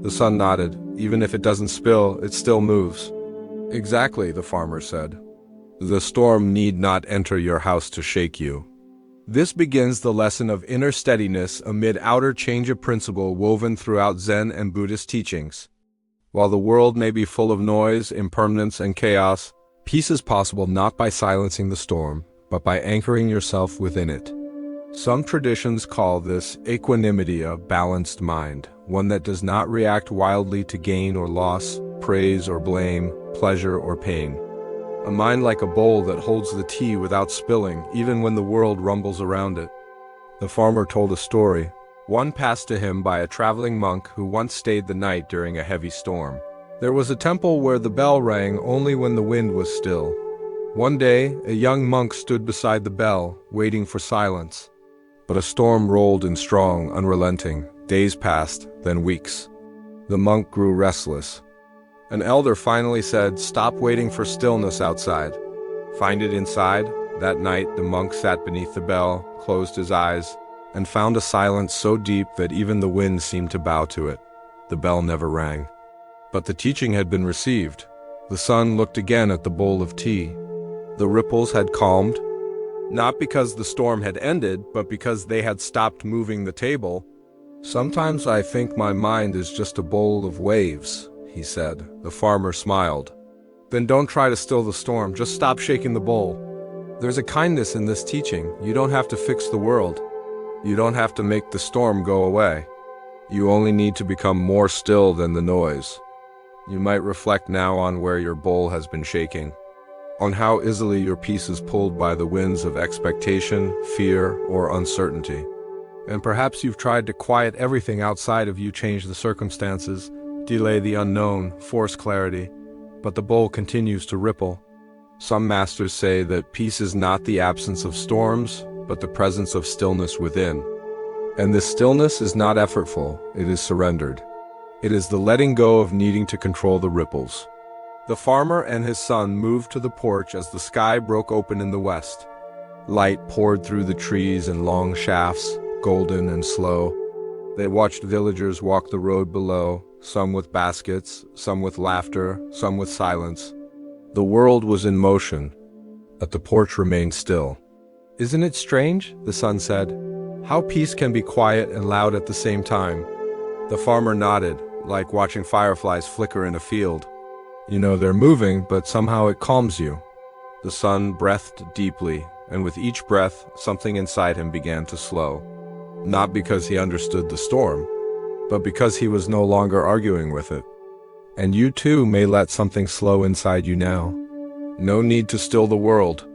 The sun nodded. "Even if it doesn't spill, it still moves." "Exactly," the farmer said. "The storm need not enter your house to shake you." This begins the lesson of inner steadiness amid outer change, of principle woven throughout Zen and Buddhist teachings. While the world may be full of noise, impermanence, and chaos, peace is possible not by silencing the storm, but by anchoring yourself within it. Some traditions call this equanimity, a balanced mind, one that does not react wildly to gain or loss, praise or blame, pleasure or pain. A mind like a bowl that holds the tea without spilling, even when the world rumbles around it. The farmer told a story, one passed to him by a traveling monk who once stayed the night during a heavy storm. There was a temple where the bell rang only when the wind was still. One day, a young monk stood beside the bell, waiting for silence. But a storm rolled in strong, unrelenting. Days passed, then weeks. The monk grew restless. An elder finally said, "Stop waiting for stillness outside. Find it inside." That night, the monk sat beneath the bell, closed his eyes, and found a silence so deep that even the wind seemed to bow to it. The bell never rang. But the teaching had been received. The sun looked again at the bowl of tea. The ripples had calmed, not because the storm had ended, but because they had stopped moving the table. "Sometimes I think my mind is just a bowl of waves," he said. The farmer smiled. "Then don't try to still the storm, just stop shaking the bowl." There's a kindness in this teaching. You don't have to fix the world. You don't have to make the storm go away. You only need to become more still than the noise. You might reflect now on where your bowl has been shaking, on how easily your peace is pulled by the winds of expectation, fear, or uncertainty. And perhaps you've tried to quiet everything outside of you, change the circumstances, delay the unknown, force clarity, but the bowl continues to ripple. Some masters say that peace is not the absence of storms, but the presence of stillness within. And this stillness is not effortful, it is surrendered. It is the letting go of needing to control the ripples. The farmer and his son moved to the porch as the sky broke open in the west. Light poured through the trees in long shafts, golden and slow. They watched villagers walk the road below, some with baskets, some with laughter, some with silence. The world was in motion, but the porch remained still. "Isn't it strange?" the son said. "How peace can be quiet and loud at the same time." The farmer nodded, like watching fireflies flicker in a field. "You know they're moving, but somehow it calms you." The son breathed deeply, and with each breath, something inside him began to slow. Not because he understood the storm, but because he was no longer arguing with it. And you too may let something slow inside you now. No need to still the world.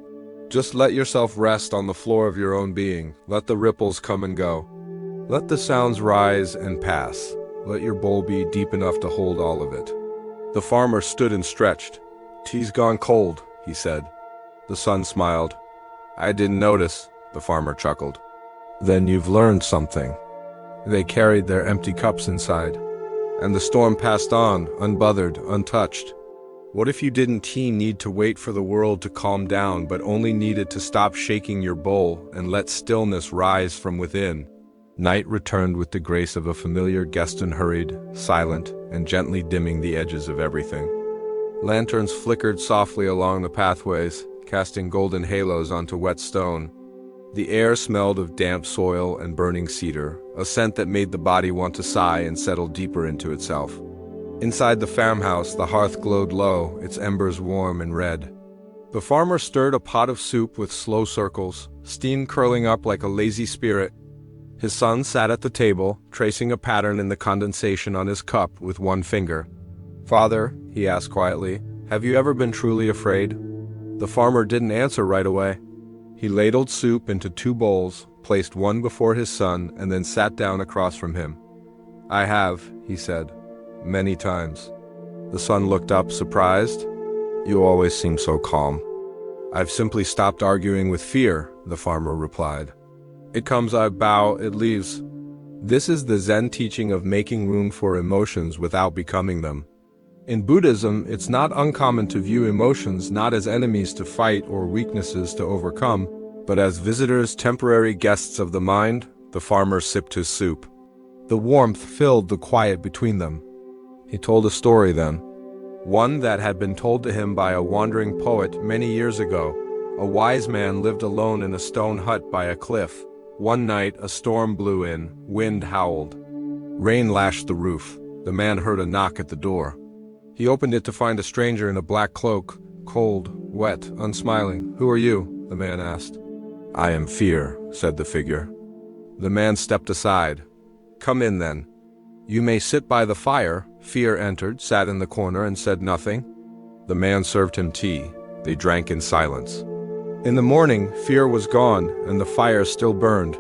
Just let yourself rest on the floor of your own being. Let the ripples come and go. Let the sounds rise and pass. Let your bowl be deep enough to hold all of it. The farmer stood and stretched. "Tea's gone cold," he said. The son smiled. "I didn't notice," the farmer chuckled. "Then you've learned something." They carried their empty cups inside, and the storm passed on, unbothered, untouched. What if you didn't need to wait for the world to calm down, but only needed to stop shaking your bowl and let stillness rise from within? Night returned with the grace of a familiar guest, unhurried, silent, and gently dimming the edges of everything. Lanterns flickered softly along the pathways, casting golden halos onto wet stone. The air smelled of damp soil and burning cedar, a scent that made the body want to sigh and settle deeper into itself. Inside the farmhouse, the hearth glowed low, its embers warm and red. The farmer stirred a pot of soup with slow circles, steam curling up like a lazy spirit. His son sat at the table, tracing a pattern in the condensation on his cup with one finger. "Father," he asked quietly, "have you ever been truly afraid?" The farmer didn't answer right away. He ladled soup into 2 bowls, placed one before his son, and then sat down across from him. "I have," he said. "Many times." The son looked up, surprised. "You always seem so calm." "I've simply stopped arguing with fear," the farmer replied. "It comes, I bow, it leaves." This is the Zen teaching of making room for emotions without becoming them. In Buddhism, it's not uncommon to view emotions not as enemies to fight or weaknesses to overcome, but as visitors, temporary guests of the mind. The farmer sipped his soup. The warmth filled the quiet between them. He told a story then, one that had been told to him by a wandering poet many years ago. A wise man lived alone in a stone hut by a cliff. One night, a storm blew in, wind howled. Rain lashed the roof. The man heard a knock at the door. He opened it to find a stranger in a black cloak, cold, wet, unsmiling. "Who are you?" the man asked. "I am Fear," said the figure. The man stepped aside. "Come in then. You may sit by the fire." Fear entered, sat in the corner, and said nothing. The man served him tea. They drank in silence. In the morning, Fear was gone, and the fire still burned.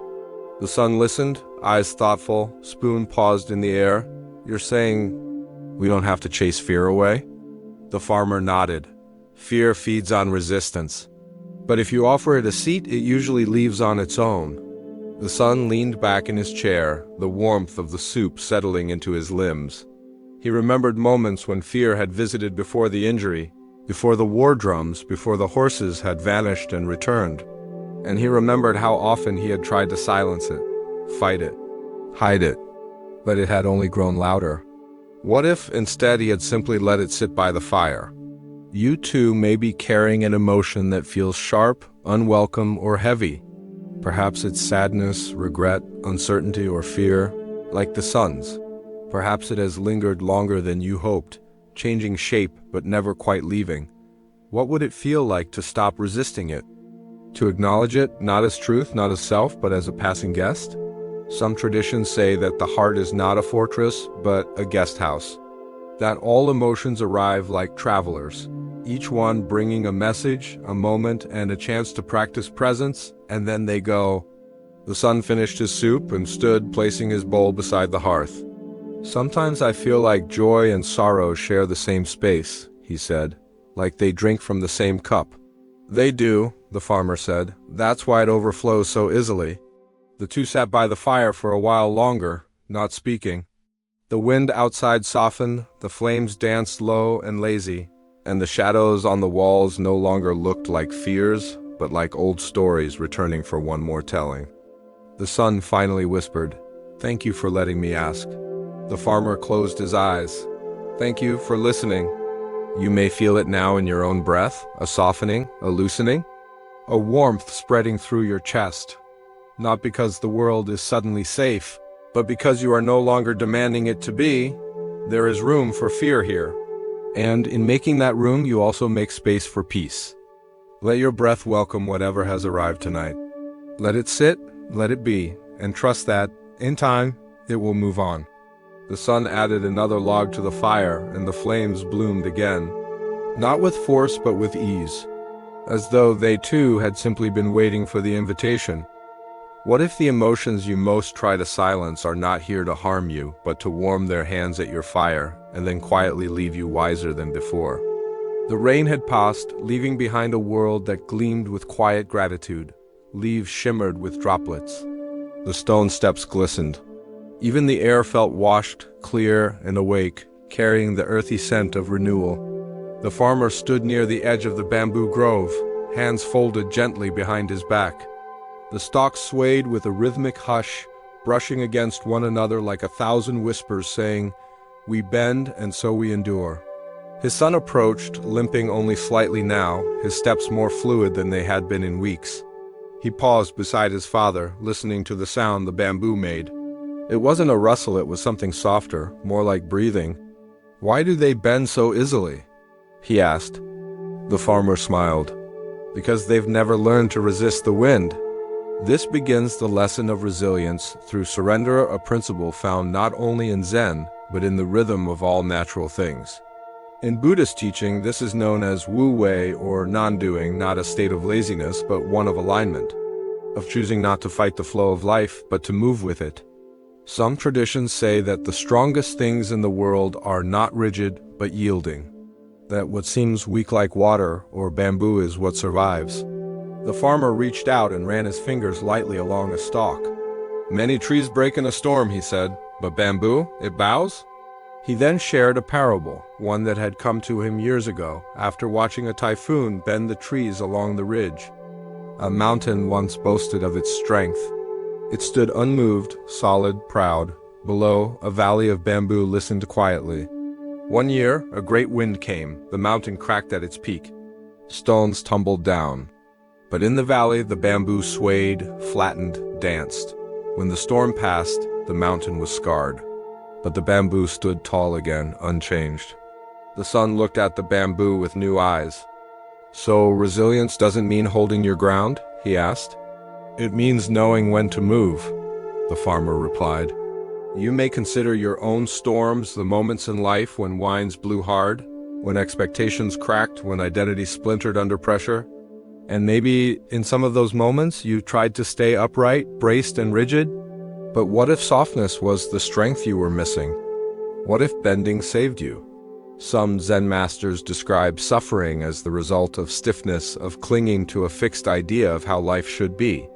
The son listened, eyes thoughtful, spoon paused in the air. "You're saying we don't have to chase fear away?" The farmer nodded. "Fear feeds on resistance. But if you offer it a seat, it usually leaves on its own." The son leaned back in his chair, the warmth of the soup settling into his limbs. He remembered moments when fear had visited before the injury, before the war drums, before the horses had vanished and returned. And he remembered how often he had tried to silence it, fight it, hide it, but it had only grown louder. What if, instead, he had simply let it sit by the fire? You too may be carrying an emotion that feels sharp, unwelcome, or heavy. Perhaps it's sadness, regret, uncertainty, or fear, like the sun's. Perhaps it has lingered longer than you hoped, changing shape but never quite leaving. What would it feel like to stop resisting it? To acknowledge it, not as truth, not as self, but as a passing guest? Some traditions say that the heart is not a fortress, but a guest house. That all emotions arrive like travelers, each one bringing a message, a moment, and a chance to practice presence, and then they go. The son finished his soup and stood, placing his bowl beside the hearth. "Sometimes I feel like joy and sorrow share the same space," he said, "like they drink from the same cup." "They do," the farmer said. "That's why it overflows so easily." The two sat by the fire for a while longer, not speaking. The wind outside softened, the flames danced low and lazy, and the shadows on the walls no longer looked like fears, but like old stories returning for one more telling. The son finally whispered, "Thank you for letting me ask." The farmer closed his eyes. "Thank you for listening. You may feel it now in your own breath, a softening, a loosening, a warmth spreading through your chest. Not because the world is suddenly safe, but because you are no longer demanding it to be. There is room for fear here. And in making that room, you also make space for peace. Let your breath welcome whatever has arrived tonight. Let it sit, let it be, and trust that, in time, it will move on." The son added another log to the fire, and the flames bloomed again. Not with force, but with ease, as though they too had simply been waiting for the invitation. What if the emotions you most try to silence are not here to harm you, but to warm their hands at your fire, and then quietly leave you wiser than before? The rain had passed, leaving behind a world that gleamed with quiet gratitude. Leaves shimmered with droplets. The stone steps glistened. Even the air felt washed, clear, and awake, carrying the earthy scent of renewal. The farmer stood near the edge of the bamboo grove, hands folded gently behind his back. The stalks swayed with a rhythmic hush, brushing against one another like 1,000 whispers saying, "We bend and so we endure." His son approached, limping only slightly now, his steps more fluid than they had been in weeks. He paused beside his father, listening to the sound the bamboo made. It wasn't a rustle, it was something softer, more like breathing. "Why do they bend so easily?" he asked. The farmer smiled. "Because they've never learned to resist the wind." This begins the lesson of resilience through surrender, a principle found not only in Zen, but in the rhythm of all natural things. In Buddhist teaching, this is known as wu-wei, or non-doing, not a state of laziness, but one of alignment, of choosing not to fight the flow of life, but to move with it. Some traditions say that the strongest things in the world are not rigid, but yielding. That what seems weak like water or bamboo is what survives. The farmer reached out and ran his fingers lightly along a stalk. "Many trees break in a storm," he said, "but bamboo, it bows?" He then shared a parable, one that had come to him years ago, after watching a typhoon bend the trees along the ridge. A mountain once boasted of its strength. It stood unmoved, solid, proud. Below, a valley of bamboo listened quietly. One year, a great wind came. The mountain cracked at its peak. Stones tumbled down. But in the valley, the bamboo swayed, flattened, danced. When the storm passed, the mountain was scarred. But the bamboo stood tall again, unchanged. The son looked at the bamboo with new eyes. "So resilience doesn't mean holding your ground?" he asked. "It means knowing when to move," the farmer replied. "You may consider your own storms, the moments in life when winds blew hard, when expectations cracked, when identity splintered under pressure. And maybe in some of those moments you tried to stay upright, braced and rigid. But what if softness was the strength you were missing? What if bending saved you?" Some Zen masters describe suffering as the result of stiffness, of clinging to a fixed idea of how life should be.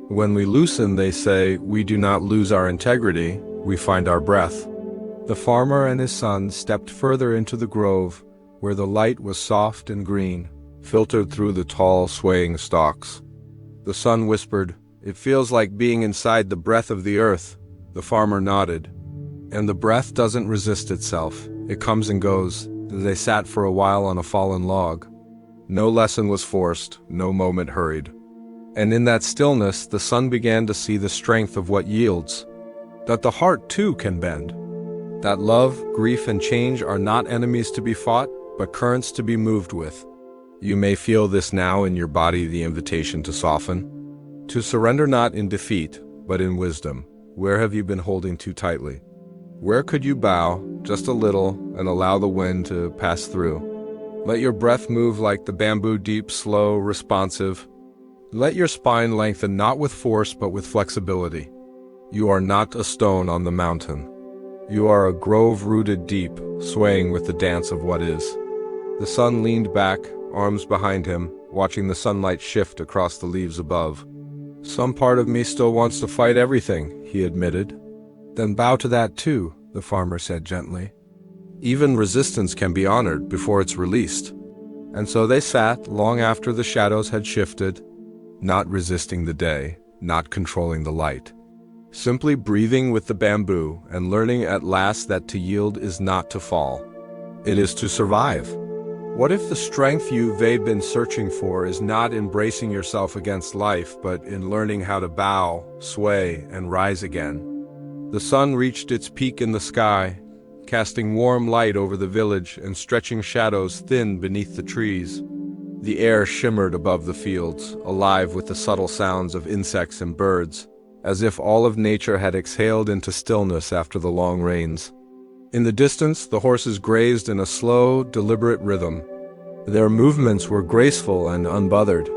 When we loosen, they say, we do not lose our integrity, we find our breath. The farmer and his son stepped further into the grove, where the light was soft and green, filtered through the tall, swaying stalks. The son whispered, "It feels like being inside the breath of the earth." The farmer nodded. "And the breath doesn't resist itself. It comes and goes." They sat for a while on a fallen log. No lesson was forced, no moment hurried. And in that stillness, the son began to see the strength of what yields. That the heart too can bend. That love, grief, and change are not enemies to be fought, but currents to be moved with. You may feel this now in your body, the invitation to soften. To surrender not in defeat, but in wisdom. Where have you been holding too tightly? Where could you bow, just a little, and allow the wind to pass through? Let your breath move like the bamboo, deep, slow, responsive. Let your spine lengthen not with force, but with flexibility. You are not a stone on the mountain. You are a grove rooted deep, swaying with the dance of what is. The son leaned back, arms behind him, watching the sunlight shift across the leaves above. "Some part of me still wants to fight everything," he admitted. "Then bow to that too," the farmer said gently. "Even resistance can be honored before it's released." And so they sat long after the shadows had shifted, not resisting the day, not controlling the light. Simply breathing with the bamboo and learning at last that to yield is not to fall. It is to survive. What if the strength you've been searching for is not embracing yourself against life, but in learning how to bow, sway, and rise again? The sun reached its peak in the sky, casting warm light over the village and stretching shadows thin beneath the trees. The air shimmered above the fields, alive with the subtle sounds of insects and birds, as if all of nature had exhaled into stillness after the long rains. In the distance, the horses grazed in a slow, deliberate rhythm. Their movements were graceful and unbothered.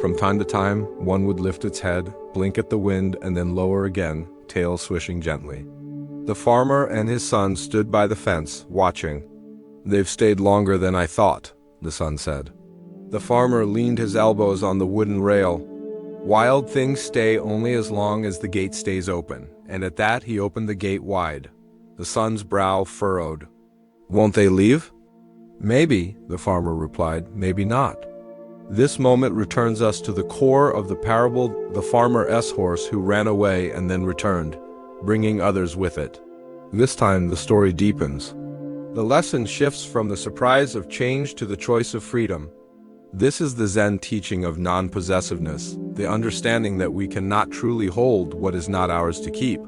From time to time, one would lift its head, blink at the wind, and then lower again, tail swishing gently. The farmer and his son stood by the fence, watching. "They've stayed longer than I thought," the son said. The farmer leaned his elbows on the wooden rail. "Wild things stay only as long as the gate stays open," and at that he opened the gate wide. The son's brow furrowed. "Won't they leave?" Maybe, the farmer replied, maybe not. This moment returns us to the core of the parable, the farmer's horse who ran away and then returned, bringing others with it. This time the story deepens. The lesson shifts from the surprise of change to the choice of freedom. This is the Zen teaching of non-possessiveness, the understanding that we cannot truly hold what is not ours to keep.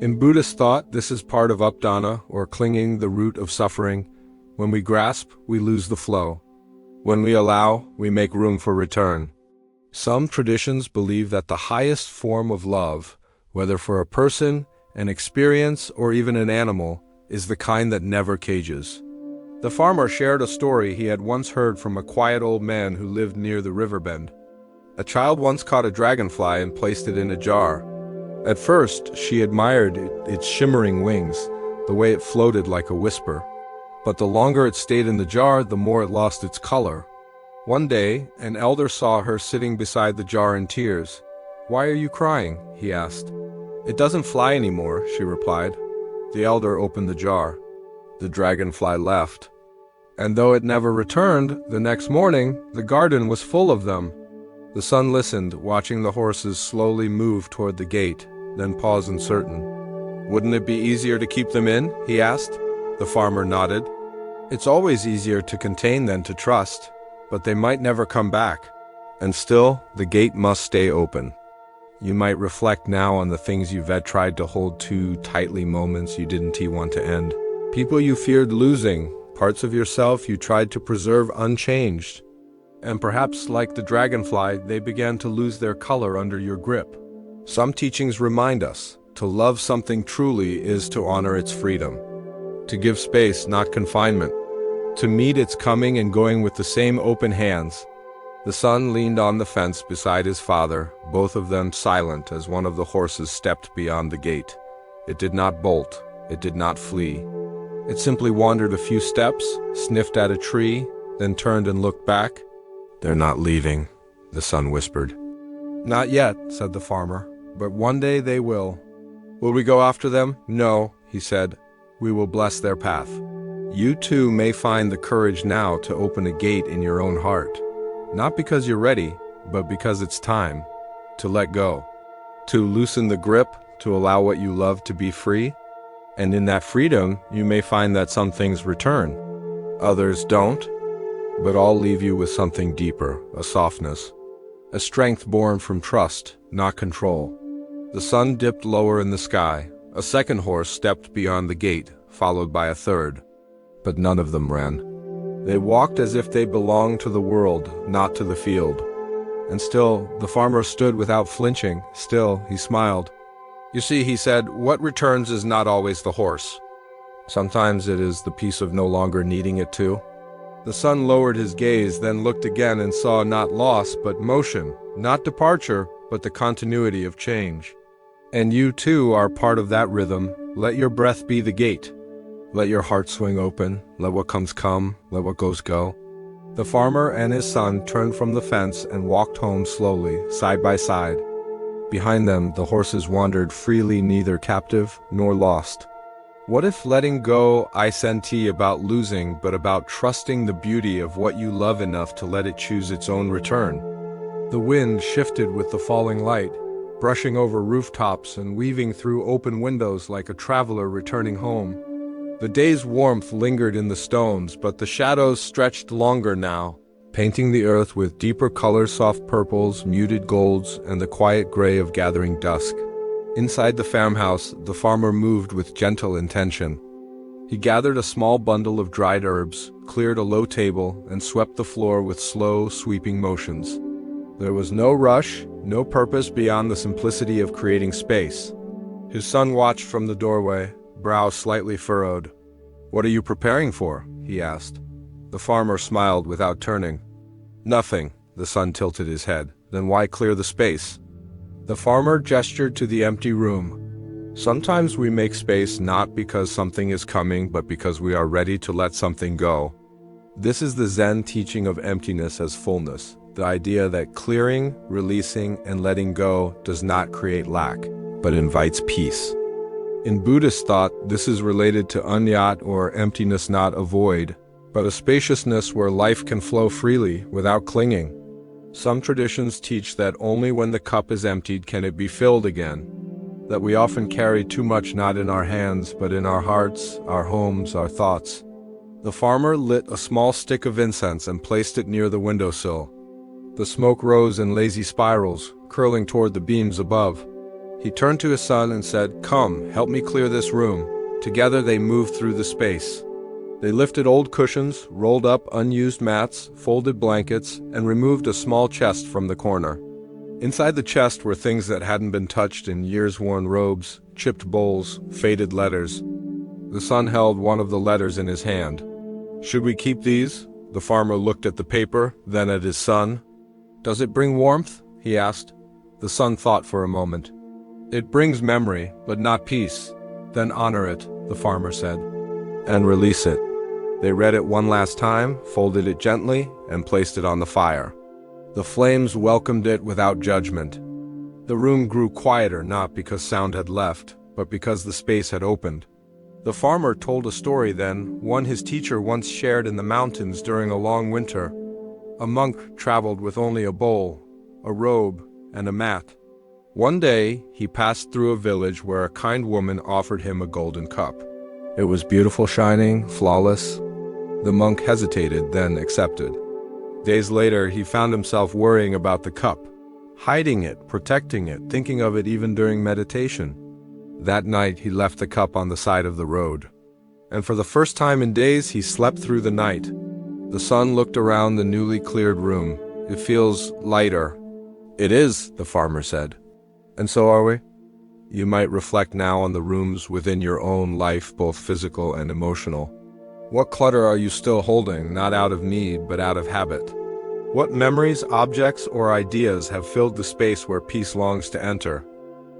In Buddhist thought, this is part of updana, or clinging, the root of suffering. When we grasp, we lose the flow. When we allow, we make room for return. Some traditions believe that the highest form of love, whether for a person, an experience, or even an animal, is the kind that never cages. The farmer shared a story he had once heard from a quiet old man who lived near the riverbend. A child once caught a dragonfly and placed it in a jar. At first, she admired its shimmering wings, the way it floated like a whisper. But the longer it stayed in the jar, the more it lost its color. One day, an elder saw her sitting beside the jar in tears. "Why are you crying?" he asked. "It doesn't fly anymore," she replied. The elder opened the jar. The dragonfly left. And though it never returned, the next morning, the garden was full of them. The son listened, watching the horses slowly move toward the gate, then pause uncertain. "Wouldn't it be easier to keep them in?" he asked. The farmer nodded. "It's always easier to contain than to trust, but they might never come back. And still, the gate must stay open." You might reflect now on the things you've tried to hold too tightly, moments you didn't want to end. People you feared losing, parts of yourself you tried to preserve unchanged. And perhaps, like the dragonfly, they began to lose their color under your grip. Some teachings remind us, to love something truly is to honor its freedom. To give space, not confinement. To meet its coming and going with the same open hands. The son leaned on the fence beside his father, both of them silent as one of the horses stepped beyond the gate. It did not bolt, it did not flee. It simply wandered a few steps, sniffed at a tree, then turned and looked back. "They're not leaving," the son whispered. "Not yet," said the farmer, "but one day they will." "Will we go after them?" "No," he said. "We will bless their path." You too may find the courage now to open a gate in your own heart. Not because you're ready, but because it's time to let go, to loosen the grip, to allow what you love to be free. And in that freedom, you may find that some things return. Others don't, but all leave you with something deeper, a softness, a strength born from trust, not control. The sun dipped lower in the sky. A second horse stepped beyond the gate, followed by a third. But none of them ran. They walked as if they belonged to the world, not to the field. And still, the farmer stood without flinching. Still, he smiled. "You see," he said, "what returns is not always the horse. Sometimes it is the peace of no longer needing it to." The son lowered his gaze, then looked again and saw not loss, but motion, not departure, but the continuity of change. And you too are part of that rhythm. Let your breath be the gate. Let your heart swing open. Let what comes come. Let what goes go. The farmer and his son turned from the fence and walked home slowly, side by side. Behind them, the horses wandered freely, neither captive nor lost. What if letting go isn't about losing, but about trusting the beauty of what you love enough to let it choose its own return? The wind shifted with the falling light, brushing over rooftops and weaving through open windows like a traveler returning home. The day's warmth lingered in the stones, but the shadows stretched longer now, painting the earth with deeper colors, soft purples, muted golds, and the quiet gray of gathering dusk. Inside the farmhouse, the farmer moved with gentle intention. He gathered a small bundle of dried herbs, cleared a low table, and swept the floor with slow, sweeping motions. There was no rush, no purpose beyond the simplicity of creating space. His son watched from the doorway, brow slightly furrowed. "What are you preparing for?" he asked. The farmer smiled without turning. "Nothing," the son tilted his head. "Then why clear the space?" The farmer gestured to the empty room. Sometimes we make space not because something is coming, but because we are ready to let something go. This is the Zen teaching of emptiness as fullness, the idea that clearing, releasing, and letting go does not create lack, but invites peace. In Buddhist thought, this is related to unyat, or emptiness, not a void. but a spaciousness where life can flow freely without clinging. Some traditions teach that only when the cup is emptied can it be filled again, that we often carry too much not in our hands but in our hearts, our homes, our thoughts. The farmer lit a small stick of incense and placed it near the windowsill. The smoke rose in lazy spirals, curling toward the beams above. He turned to his son and said, "Come, help me clear this room." Together they moved through the space. They lifted old cushions, rolled up unused mats, folded blankets, and removed a small chest from the corner. Inside the chest were things that hadn't been touched in years-worn robes, chipped bowls, faded letters. The son held one of the letters in his hand. "Should we keep these?" The farmer looked at the paper, then at his son. "Does it bring warmth?" he asked. The son thought for a moment. "It brings memory, but not peace." "Then honor it," the farmer said, "and release it." They read it one last time, folded it gently, and placed it on the fire. The flames welcomed it without judgment. The room grew quieter not because sound had left, but because the space had opened. The farmer told a story then, one his teacher once shared in the mountains during a long winter. A monk traveled with only a bowl, a robe, and a mat. One day, he passed through a village where a kind woman offered him a golden cup. It was beautiful, shining, flawless. The monk hesitated, then accepted. Days later, he found himself worrying about the cup, hiding it, protecting it, thinking of it even during meditation. That night, he left the cup on the side of the road. And for the first time in days, he slept through the night. The son looked around the newly cleared room. "It feels lighter." "It is," the farmer said. "And so are we?" You might reflect now on the rooms within your own life, both physical and emotional. What clutter are you still holding, not out of need, but out of habit? What memories, objects, or ideas have filled the space where peace longs to enter?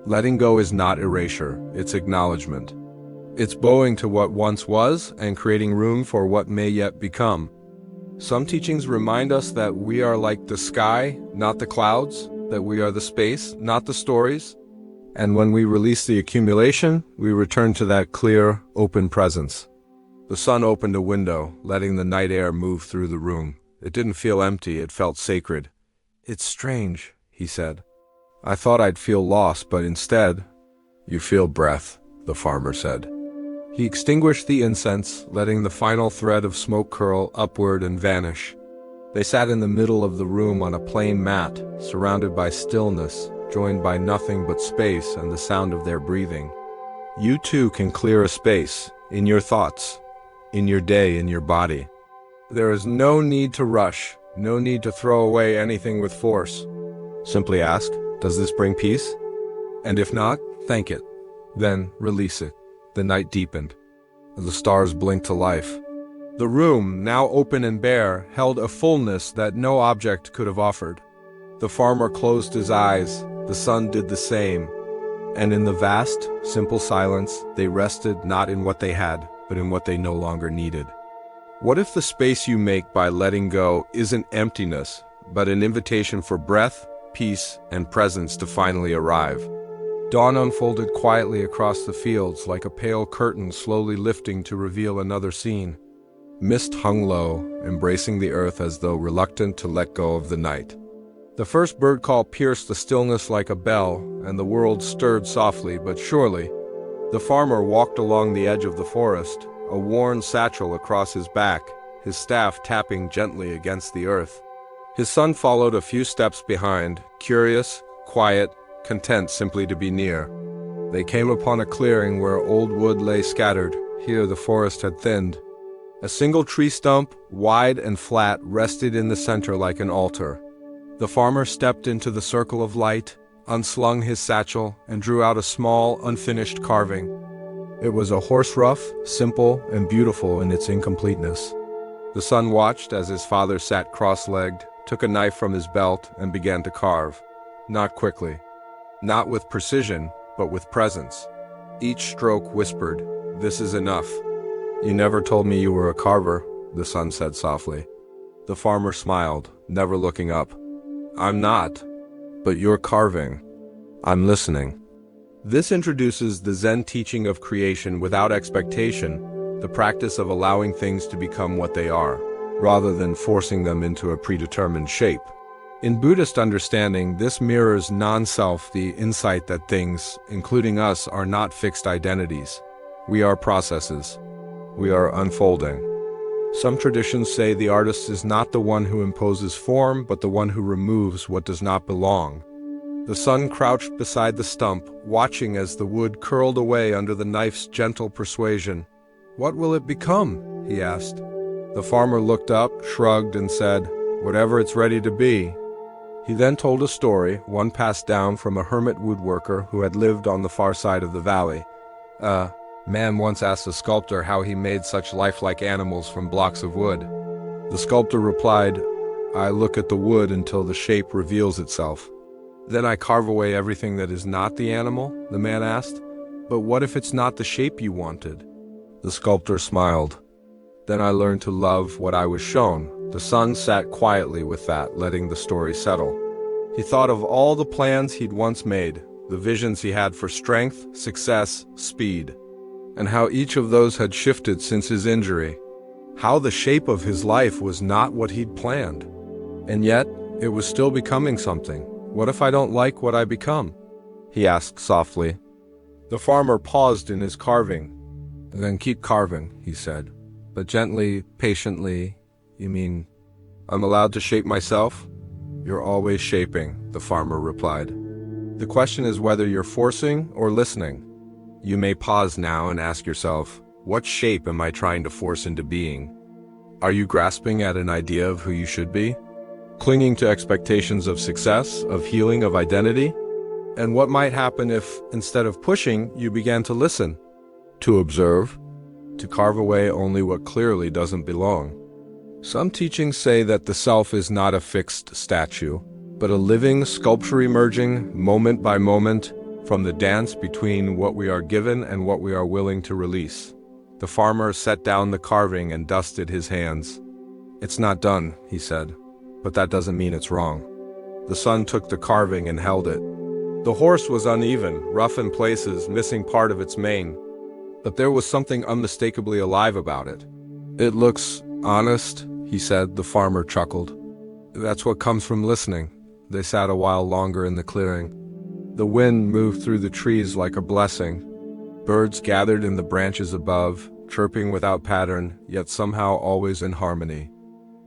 Letting go is not erasure, it's acknowledgement. It's bowing to what once was and creating room for what may yet become. Some teachings remind us that we are like the sky, not the clouds, that we are the space, not the stories. And when we release the accumulation, we return to that clear, open presence. The sun opened a window, letting the night air move through the room. It didn't feel empty, it felt sacred. "It's strange," he said. "I thought I'd feel lost, but instead—" "You feel breath," the farmer said. He extinguished the incense, letting the final thread of smoke curl upward and vanish. They sat in the middle of the room on a plain mat, surrounded by stillness, joined by nothing but space and the sound of their breathing. You too can clear a space, in your thoughts, in your day, in your body. There is no need to rush, no need to throw away anything with force. Simply ask, does this bring peace? And if not, thank it. Then release it. The night deepened. The stars blinked to life. The room, now open and bare, held a fullness that no object could have offered. The farmer closed his eyes, the son did the same, and in the vast, simple silence, they rested not in what they had, but in what they no longer needed. What if the space you make by letting go isn't emptiness, but an invitation for breath, peace, and presence to finally arrive? Dawn unfolded quietly across the fields like a pale curtain slowly lifting to reveal another scene. Mist hung low, embracing the earth as though reluctant to let go of the night. The first bird call pierced the stillness like a bell, and the world stirred softly but surely. The farmer walked along the edge of the forest, a worn satchel across his back, his staff tapping gently against the earth. His son followed a few steps behind, curious, quiet, content simply to be near. They came upon a clearing where old wood lay scattered. Here the forest had thinned. A single tree stump, wide and flat, rested in the center like an altar. The farmer stepped into the circle of light, unslung his satchel, and drew out a small, unfinished carving. It was a horse ruff, simple and beautiful in its incompleteness. The son watched as his father sat cross-legged, took a knife from his belt, and began to carve. Not quickly. Not with precision, but with presence. Each stroke whispered, "This is enough." "You never told me you were a carver," the son said softly. The farmer smiled, never looking up. "I'm not. But you're carving. I'm listening." This introduces the Zen teaching of creation without expectation, the practice of allowing things to become what they are, rather than forcing them into a predetermined shape. In Buddhist understanding, this mirrors non-self, the insight that things, including us, are not fixed identities. We are processes. We are unfolding. Some traditions say the artist is not the one who imposes form, but the one who removes what does not belong. The son crouched beside the stump, watching as the wood curled away under the knife's gentle persuasion. "What will it become?" he asked. The farmer looked up, shrugged, and said, "Whatever it's ready to be." He then told a story, one passed down from a hermit woodworker who had lived on the far side of the valley. A man once asked a sculptor how he made such lifelike animals from blocks of wood. The sculptor replied, "I look at the wood until the shape reveals itself. Then I carve away everything that is not the animal," the man asked. "But what if it's not the shape you wanted?" The sculptor smiled. "Then I learned to love what I was shown." The son sat quietly with that, letting the story settle. He thought of all the plans he'd once made, the visions he had for strength, success, speed, and how each of those had shifted since his injury. How the shape of his life was not what he'd planned. And yet, it was still becoming something. "What if I don't like what I become?" he asked softly. The farmer paused in his carving. "Then keep carving," he said. "But gently, patiently." "You mean, I'm allowed to shape myself?" "You're always shaping," the farmer replied. "The question is whether you're forcing or listening. You may pause now and ask yourself, what shape am I trying to force into being? Are you grasping at an idea of who you should be? Clinging to expectations of success, of healing, of identity? And what might happen if, instead of pushing, you began to listen, to observe, to carve away only what clearly doesn't belong?" Some teachings say that the self is not a fixed statue, but a living sculpture emerging, moment by moment, from the dance between what we are given and what we are willing to release. The farmer set down the carving and dusted his hands. "It's not done," he said, "but that doesn't mean it's wrong." The son took the carving and held it. The horse was uneven, rough in places, missing part of its mane, but there was something unmistakably alive about it. "It looks honest," he said. The farmer chuckled. "That's what comes from listening." They sat a while longer in the clearing. The wind moved through the trees like a blessing. Birds gathered in the branches above, chirping without pattern, yet somehow always in harmony.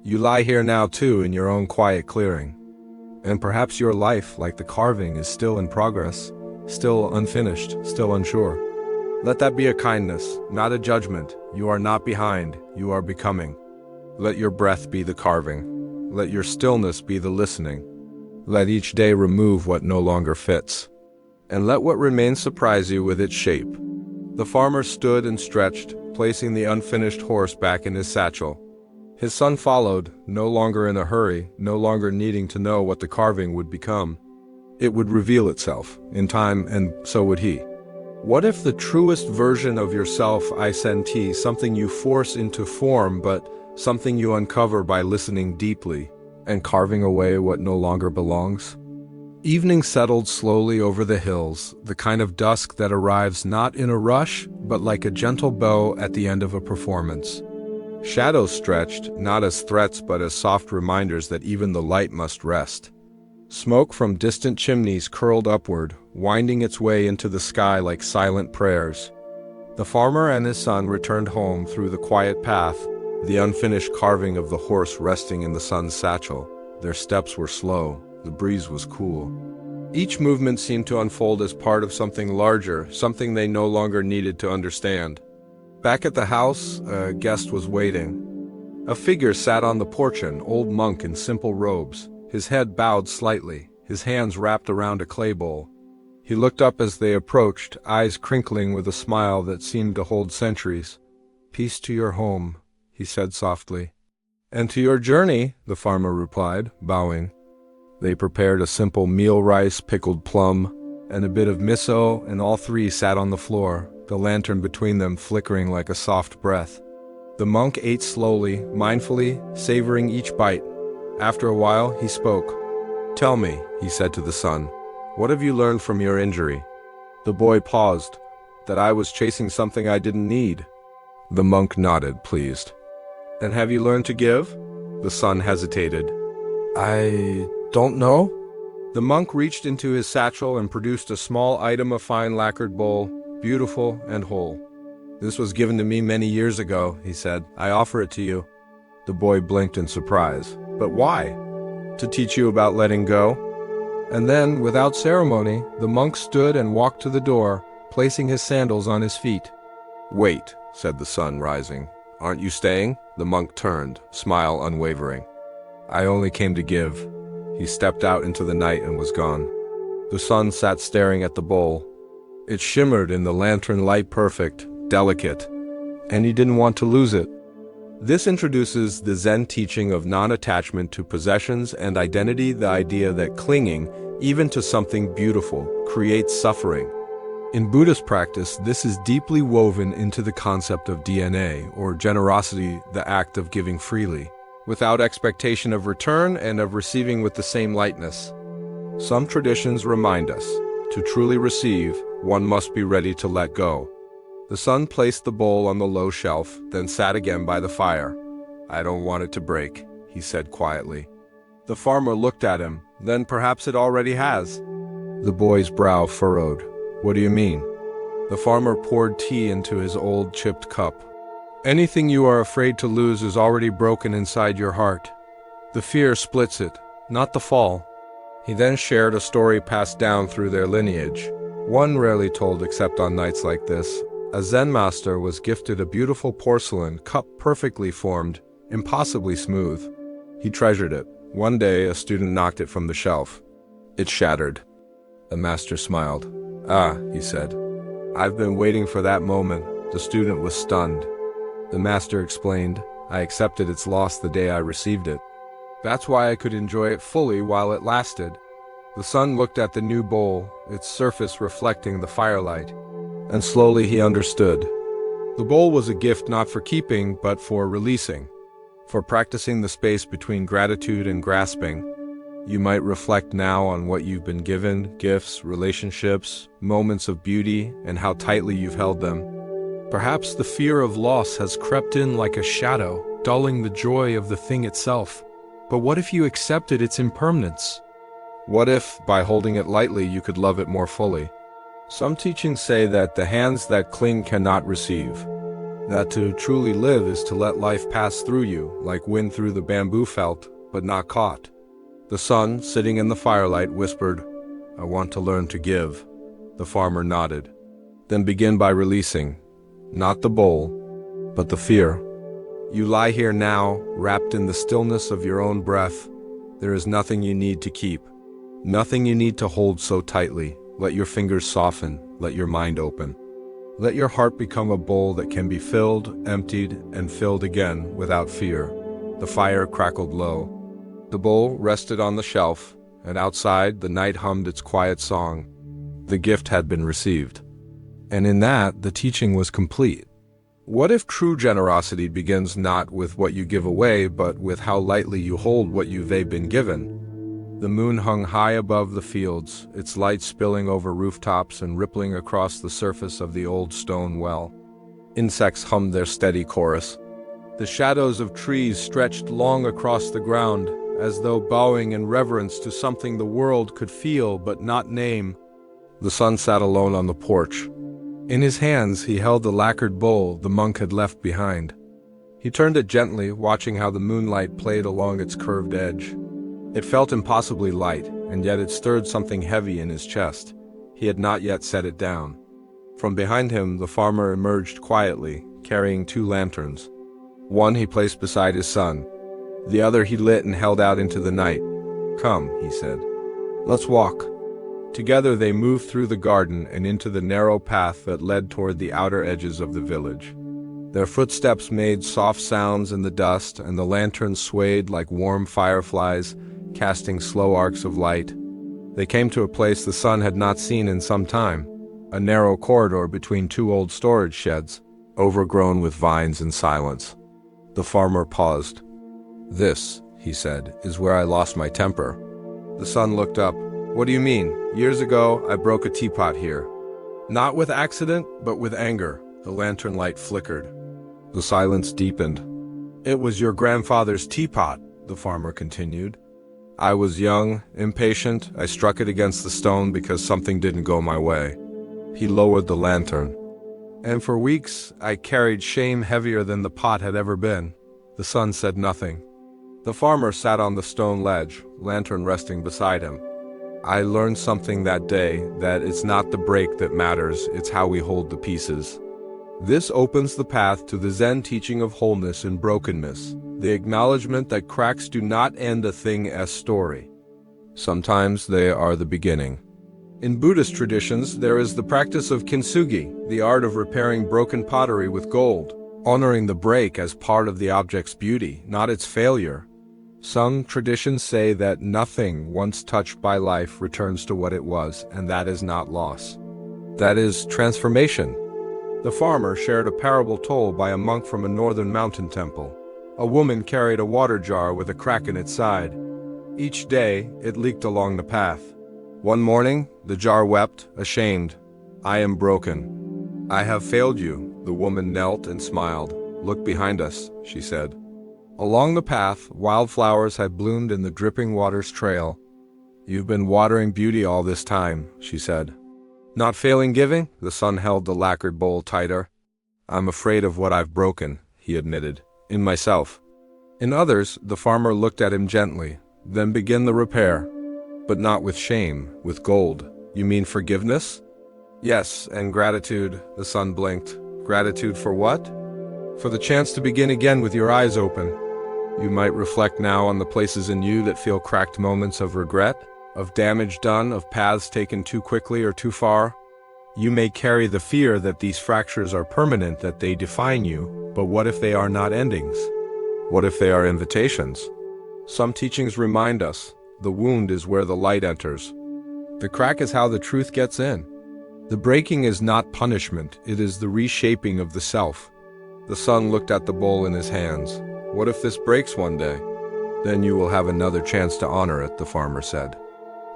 You lie here now too, in your own quiet clearing. And perhaps your life, like the carving, is still in progress, still unfinished, still unsure. Let that be a kindness, not a judgment. You are not behind, you are becoming. Let your breath be the carving. Let your stillness be the listening. Let each day remove what no longer fits. And let what remains surprise you with its shape. The farmer stood and stretched, placing the unfinished horse back in his satchel. His son followed, no longer in a hurry, no longer needing to know what the carving would become. It would reveal itself, in time, and so would he. What if the truest version of yourself, I senti, something you force into form, but something you uncover by listening deeply and carving away what no longer belongs? Evening settled slowly over the hills, the kind of dusk that arrives not in a rush, but like a gentle bow at the end of a performance. Shadows stretched, not as threats but as soft reminders that even the light must rest. Smoke from distant chimneys curled upward, winding its way into the sky like silent prayers. The farmer and his son returned home through the quiet path, the unfinished carving of the horse resting in the son's satchel. Their steps were slow, the breeze was cool. Each movement seemed to unfold as part of something larger, something they no longer needed to understand. Back at the house, a guest was waiting. A figure sat on the porch, an old monk in simple robes, his head bowed slightly, his hands wrapped around a clay bowl. He looked up as they approached, eyes crinkling with a smile that seemed to hold centuries. "Peace to your home," he said softly. "And to your journey," the farmer replied, bowing. They prepared a simple meal rice, pickled plum, and a bit of miso, and all three sat on the floor, the lantern between them flickering like a soft breath. The monk ate slowly, mindfully, savoring each bite. After a while, he spoke. "Tell me," he said to the son, "what have you learned from your injury?" The boy paused. "That I was chasing something I didn't need." The monk nodded, pleased. And have you learned to give? The son hesitated. I don't know. The monk reached into his satchel and produced a small item of fine lacquered bowl, beautiful and whole. This was given to me many years ago, he said. I offer it to you. The boy blinked in surprise. But why? To teach you about letting go? And then, without ceremony, the monk stood and walked to the door, placing his sandals on his feet. Wait, said the son, rising. Aren't you staying? The monk turned, smile unwavering. I only came to give. He stepped out into the night and was gone. The son sat staring at the bowl. It shimmered in the lantern light, perfect, delicate, and he didn't want to lose it. This introduces the Zen teaching of non-attachment to possessions and identity, the idea that clinging, even to something beautiful, creates suffering. In Buddhist practice, this is deeply woven into the concept of DNA, or generosity, the act of giving freely, without expectation of return and of receiving with the same lightness. Some traditions remind us, to truly receive, one must be ready to let go. The son placed the bowl on the low shelf, then sat again by the fire. I don't want it to break, he said quietly. The farmer looked at him. Then perhaps it already has. The boy's brow furrowed. What do you mean? The farmer poured tea into his old chipped cup. Anything you are afraid to lose is already broken inside your heart. The fear splits it, not the fall. He then shared a story passed down through their lineage, one rarely told except on nights like this. A Zen master was gifted a beautiful porcelain cup, perfectly formed, impossibly smooth. He treasured it. One day, a student knocked it from the shelf. It shattered. The master smiled. Ah, he said. I've been waiting for that moment. The student was stunned. The master explained, I accepted its loss the day I received it. That's why I could enjoy it fully while it lasted. The son looked at the new bowl, its surface reflecting the firelight, and slowly he understood. The bowl was a gift not for keeping, but for releasing, for practicing the space between gratitude and grasping. You might reflect now on what you've been given, gifts, relationships, moments of beauty, and how tightly you've held them. Perhaps the fear of loss has crept in like a shadow, dulling the joy of the thing itself. But what if you accepted its impermanence? What if, by holding it lightly, you could love it more fully? Some teachings say that the hands that cling cannot receive. That to truly live is to let life pass through you, like wind through the bamboo felt, but not caught. The son, sitting in the firelight, whispered, I want to learn to give. The farmer nodded. Then begin by releasing, not the bowl, but the fear. You lie here now, wrapped in the stillness of your own breath. There is nothing you need to keep, nothing you need to hold so tightly. Let your fingers soften, let your mind open. Let your heart become a bowl that can be filled, emptied, and filled again without fear. The fire crackled low. The bowl rested on the shelf, and outside the night hummed its quiet song. The gift had been received. And in that, the teaching was complete. What if true generosity begins not with what you give away, but with how lightly you hold what you've been given? The moon hung high above the fields, its light spilling over rooftops and rippling across the surface of the old stone well. Insects hummed their steady chorus. The shadows of trees stretched long across the ground, as though bowing in reverence to something the world could feel but not name. The son sat alone on the porch. In his hands he held the lacquered bowl the monk had left behind. He turned it gently, watching how the moonlight played along its curved edge. It felt impossibly light, and yet it stirred something heavy in his chest. He had not yet set it down. From behind him, the farmer emerged quietly, carrying 2 lanterns. One he placed beside his son. The other he lit and held out into the night. Come, he said. Let's walk. Together they moved through the garden and into the narrow path that led toward the outer edges of the village. Their footsteps made soft sounds in the dust, and the lanterns swayed like warm fireflies, casting slow arcs of light. They came to a place the son had not seen in some time, a narrow corridor between 2 old storage sheds, overgrown with vines and silence. The farmer paused. This, he said, is where I lost my temper. The son looked up. What do you mean? Years ago, I broke a teapot here. Not with accident, but with anger. The lantern light flickered. The silence deepened. "It was your grandfather's teapot," the farmer continued. "I was young, impatient. I struck it against the stone because something didn't go my way." He lowered the lantern. "And for weeks, I carried shame heavier than the pot had ever been." The son said nothing. The farmer sat on the stone ledge, lantern resting beside him. "I learned something that day, that it's not the break that matters, it's how we hold the pieces." This opens the path to the Zen teaching of wholeness in brokenness, the acknowledgement that cracks do not end a thing as story. Sometimes they are the beginning. In Buddhist traditions, there is the practice of kintsugi, the art of repairing broken pottery with gold, honoring the break as part of the object's beauty, not its failure. Some traditions say that nothing once touched by life returns to what it was, and that is not loss. That is transformation. The farmer shared a parable told by a monk from a northern mountain temple. A woman carried a water jar with a crack in its side. Each day, it leaked along the path. One morning, the jar wept, ashamed. "I am broken. I have failed you." The woman knelt and smiled. "Look behind us," she said. Along the path, wildflowers had bloomed in the dripping water's trail. "You've been watering beauty all this time," she said. "Not failing giving?" The son held the lacquered bowl tighter. "I'm afraid of what I've broken," he admitted. "In myself." In others, the farmer looked at him gently. "Then begin the repair. But not with shame, with gold." "You mean forgiveness?" "Yes, and gratitude." The son blinked. "Gratitude for what?" "For the chance to begin again with your eyes open. You might reflect now on the places in you that feel cracked moments of regret, of damage done, of paths taken too quickly or too far. You may carry the fear that these fractures are permanent, that they define you, but what if they are not endings? What if they are invitations? Some teachings remind us, the wound is where the light enters. The crack is how the truth gets in. The breaking is not punishment, it is the reshaping of the self. The son looked at the bowl in his hands. "What if this breaks one day?" "Then you will have another chance to honor it," the farmer said.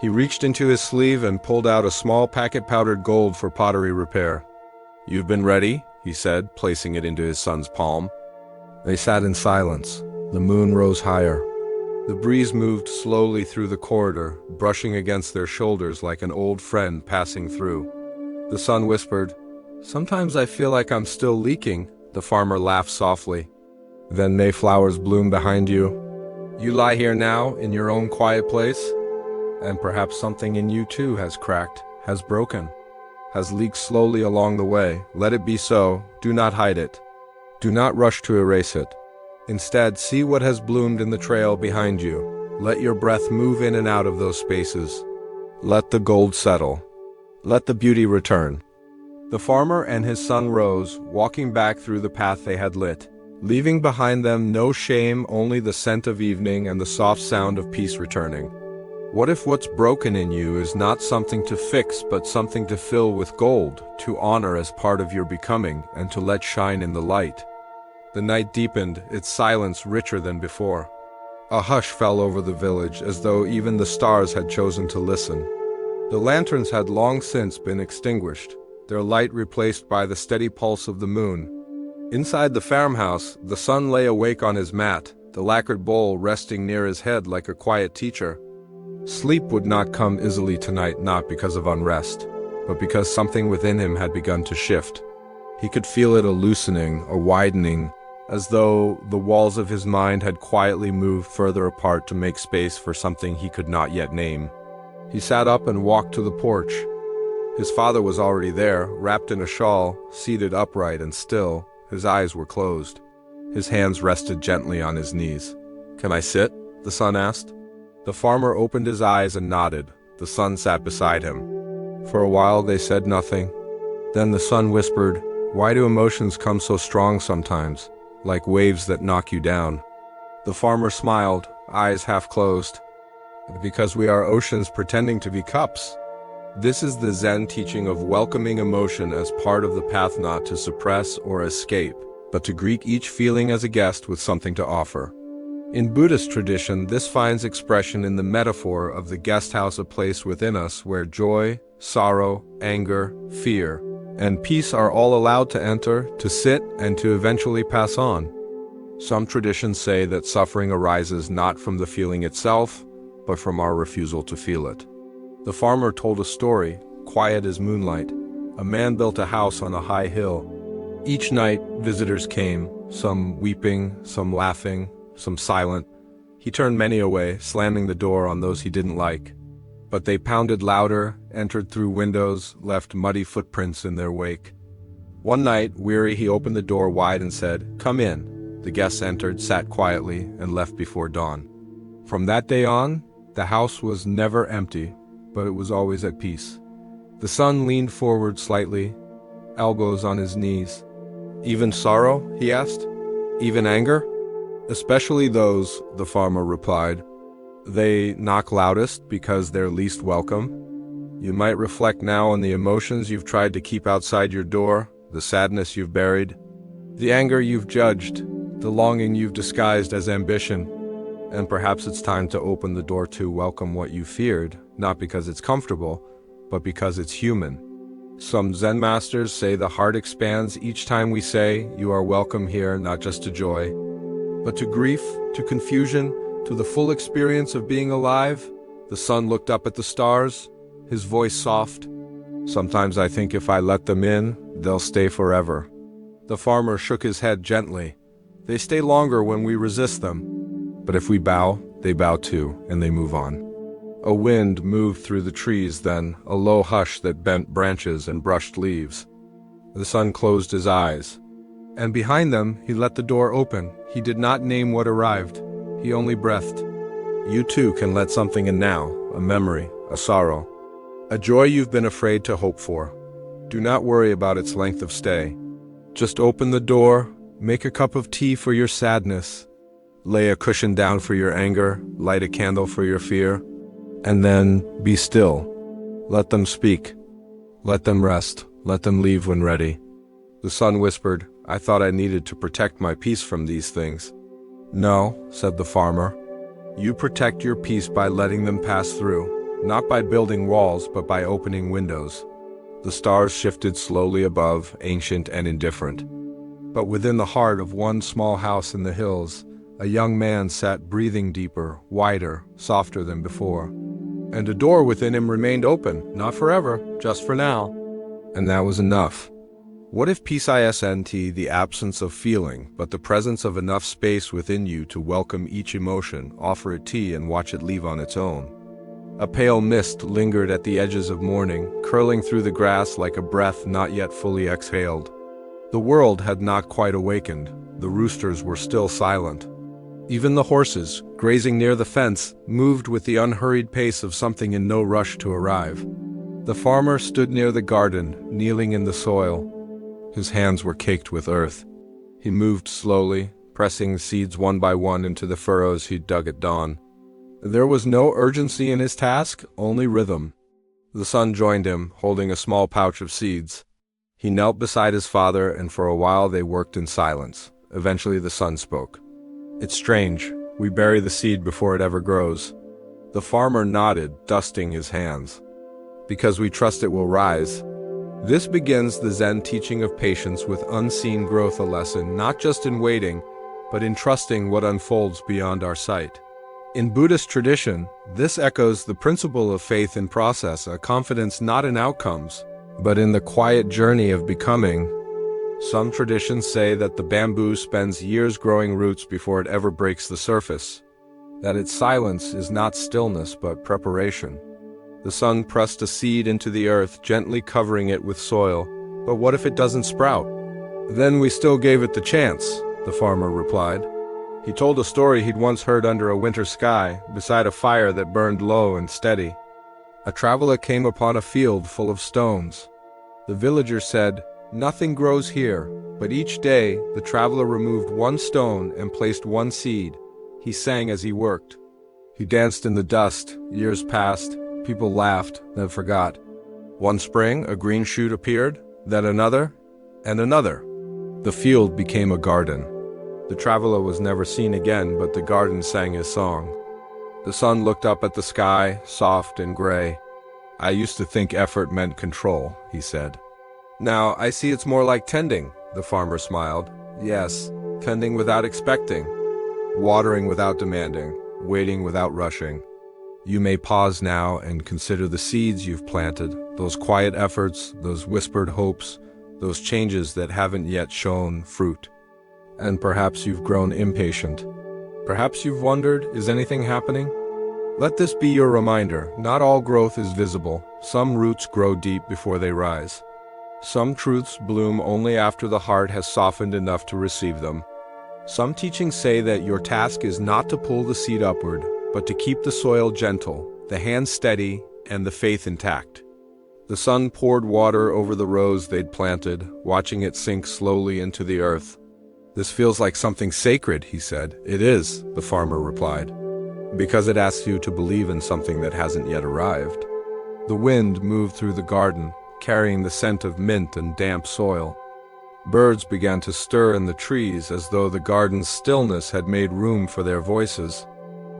He reached into his sleeve and pulled out a small packet powdered gold for pottery repair. "You've been ready," he said, placing it into his son's palm. They sat in silence. The moon rose higher. The breeze moved slowly through the corridor, brushing against their shoulders like an old friend passing through. The son whispered, "Sometimes I feel like I'm still leaking." The farmer laughed softly. "Then mayflowers bloom behind you. You lie here now, in your own quiet place, and perhaps something in you too has cracked, has broken, has leaked slowly along the way. Let it be so. Do not hide it. Do not rush to erase it. Instead, see what has bloomed in the trail behind you. Let your breath move in and out of those spaces. Let the gold settle. Let the beauty return." The farmer and his son rose, walking back through the path they had lit, leaving behind them no shame, only the scent of evening and the soft sound of peace returning. What if what's broken in you is not something to fix, but something to fill with gold, to honor as part of your becoming, and to let shine in the light? The night deepened, its silence richer than before. A hush fell over the village, as though even the stars had chosen to listen. The lanterns had long since been extinguished, their light replaced by the steady pulse of the moon. Inside the farmhouse, the son lay awake on his mat, the lacquered bowl resting near his head like a quiet teacher. Sleep would not come easily tonight, not because of unrest, but because something within him had begun to shift. He could feel it a loosening, a widening, as though the walls of his mind had quietly moved further apart to make space for something he could not yet name. He sat up and walked to the porch. His father was already there, wrapped in a shawl, seated upright and still. His eyes were closed. His hands rested gently on his knees. "Can I sit?" the son asked. The farmer opened his eyes and nodded. The son sat beside him. For a while they said nothing. Then the son whispered, "Why do emotions come so strong sometimes, like waves that knock you down?" The farmer smiled, eyes half closed. "Because we are oceans pretending to be cups." This is the Zen teaching of welcoming emotion as part of the path, not to suppress or escape, but to greet each feeling as a guest with something to offer. In Buddhist tradition, this finds expression in the metaphor of the guest house, a place within us where joy, sorrow, anger, fear, and peace are all allowed to enter, to sit, and to eventually pass on. Some traditions say that suffering arises not from the feeling itself, but from our refusal to feel it. The farmer told a story, quiet as moonlight. A man built a house on a high hill. Each night, visitors came, some weeping, some laughing, some silent. He turned many away, slamming the door on those he didn't like. But they pounded louder, entered through windows, left muddy footprints in their wake. One night, weary, he opened the door wide and said, "Come in." The guests entered, sat quietly, and left before dawn. From that day on, the house was never empty, but it was always at peace. The son leaned forward slightly, elbows on his knees. "Even sorrow?" he asked. "Even anger?" "Especially those," the farmer replied. "They knock loudest because they're least welcome." You might reflect now on the emotions you've tried to keep outside your door, the sadness you've buried, the anger you've judged, the longing you've disguised as ambition. And perhaps it's time to open the door to welcome what you feared, not because it's comfortable, but because it's human. Some Zen masters say the heart expands each time we say, "You are welcome here," not just to joy, but to grief, to confusion, to the full experience of being alive. The son looked up at the stars, his voice soft. "Sometimes I think if I let them in, they'll stay forever." The farmer shook his head gently. "They stay longer when we resist them. But if we bow, they bow too, and they move on." A wind moved through the trees then, a low hush that bent branches and brushed leaves. The son closed his eyes. And behind them, he let the door open. He did not name what arrived. He only breathed. You too can let something in now, a memory, a sorrow, a joy you've been afraid to hope for. Do not worry about its length of stay. Just open the door, make a cup of tea for your sadness, lay a cushion down for your anger, light a candle for your fear, and then be still. Let them speak. Let them rest. Let them leave when ready. The son whispered, "I thought I needed to protect my peace from these things." "No," said the farmer. "You protect your peace by letting them pass through, not by building walls, but by opening windows." The stars shifted slowly above, ancient and indifferent. But within the heart of one small house in the hills, a young man sat breathing deeper, wider, softer than before. And a door within him remained open, not forever, just for now. And that was enough. What if peace isn't the absence of feeling, but the presence of enough space within you to welcome each emotion, offer it tea, and watch it leave on its own? A pale mist lingered at the edges of morning, curling through the grass like a breath not yet fully exhaled. The world had not quite awakened. The roosters were still silent. Even the horses, grazing near the fence, moved with the unhurried pace of something in no rush to arrive. The farmer stood near the garden, kneeling in the soil. His hands were caked with earth. He moved slowly, pressing seeds one by one into the furrows he'd dug at dawn. There was no urgency in his task, only rhythm. The son joined him, holding a small pouch of seeds. He knelt beside his father, and for a while they worked in silence. Eventually the son spoke. "It's strange. We bury the seed before it ever grows." The farmer nodded, dusting his hands. "Because we trust it will rise." This begins the Zen teaching of patience with unseen growth, a lesson not just in waiting, but in trusting what unfolds beyond our sight. In Buddhist tradition, this echoes the principle of faith in process, a confidence not in outcomes, but in the quiet journey of becoming. Some traditions say that the bamboo spends years growing roots before it ever breaks the surface, that its silence is not stillness but preparation. The son pressed a seed into the earth, gently covering it with soil. "But what if it doesn't sprout?" "Then we still gave it the chance," the farmer replied. He told a story he'd once heard under a winter sky, beside a fire that burned low and steady. A traveler came upon a field full of stones. The villager said, "Nothing grows here," but each day the traveler removed one stone and placed one seed. He sang as he worked. He danced in the dust. Years passed. People laughed, then forgot. One spring, a green shoot appeared, then another, and another. The field became a garden. The traveler was never seen again, but the garden sang his song. The sun looked up at the sky, soft and gray. "I used to think effort meant control," he said. Now, I see it's more like tending, the farmer smiled. Yes, tending without expecting, watering without demanding, waiting without rushing. You may pause now and consider the seeds you've planted, those quiet efforts, those whispered hopes, those changes that haven't yet shown fruit. And perhaps you've grown impatient. Perhaps you've wondered, is anything happening? Let this be your reminder, not all growth is visible. Some roots grow deep before they rise. Some truths bloom only after the heart has softened enough to receive them. Some teachings say that your task is not to pull the seed upward, but to keep the soil gentle, the hand steady, and the faith intact. The sun poured water over the rose they'd planted, watching it sink slowly into the earth. This feels like something sacred, he said. It is, the farmer replied, because it asks you to believe in something that hasn't yet arrived. The wind moved through the garden, carrying the scent of mint and damp soil. Birds began to stir in the trees as though the garden's stillness had made room for their voices.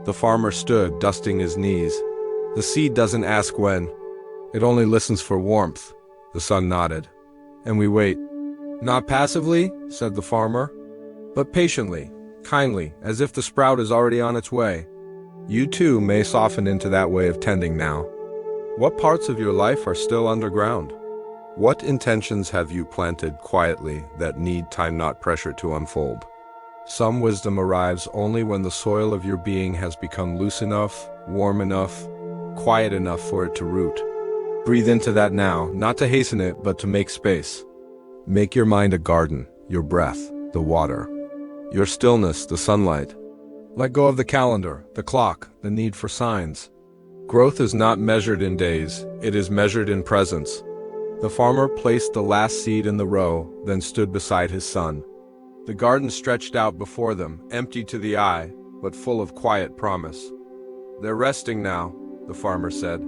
The farmer stood, dusting his knees. The seed doesn't ask when. It only listens for warmth. The sun nodded. And we wait. Not passively, said the farmer, but patiently, kindly, as if the sprout is already on its way. You too may soften into that way of tending now. What parts of your life are still underground? What intentions have you planted quietly that need time, not pressure, to unfold? Some wisdom arrives only when the soil of your being has become loose enough, warm enough, quiet enough for it to root. Breathe into that now, not to hasten it, but to make space. Make your mind a garden, your breath, the water. Your stillness, the sunlight. Let go of the calendar, the clock, the need for signs. Growth is not measured in days, it is measured in presence. The farmer placed the last seed in the row, then stood beside his son. The garden stretched out before them, empty to the eye, but full of quiet promise. They're resting now, the farmer said.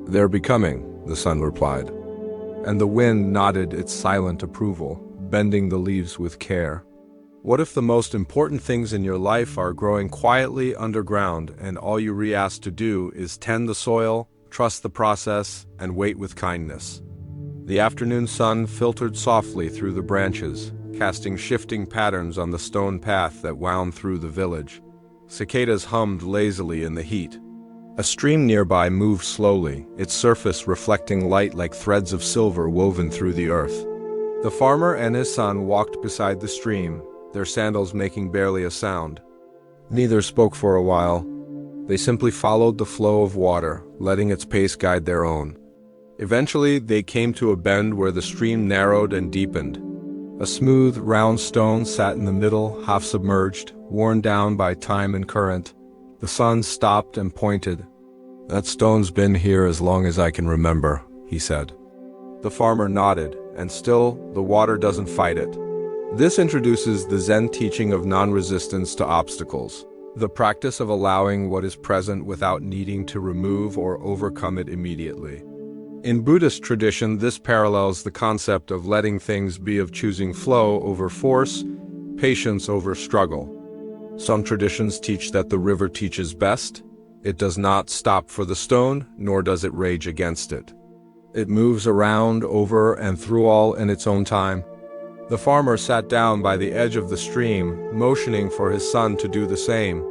They're becoming, the son replied. And the wind nodded its silent approval, bending the leaves with care. What if the most important things in your life are growing quietly underground and all you ask to do is tend the soil, trust the process, and wait with kindness? The afternoon sun filtered softly through the branches, casting shifting patterns on the stone path that wound through the village. Cicadas hummed lazily in the heat. A stream nearby moved slowly, its surface reflecting light like threads of silver woven through the earth. The farmer and his son walked beside the stream, their sandals making barely a sound. Neither spoke for a while. They simply followed the flow of water, letting its pace guide their own. Eventually, they came to a bend where the stream narrowed and deepened. A smooth, round stone sat in the middle, half submerged, worn down by time and current. The son stopped and pointed. That stone's been here as long as I can remember, he said. The farmer nodded, and still, the water doesn't fight it. This introduces the Zen teaching of non-resistance to obstacles, the practice of allowing what is present without needing to remove or overcome it immediately. In Buddhist tradition, this parallels the concept of letting things be, of choosing flow over force, patience over struggle. Some traditions teach that the river teaches best. It does not stop for the stone, nor does it rage against it. It moves around, over, and through all in its own time. The farmer sat down by the edge of the stream, motioning for his son to do the same.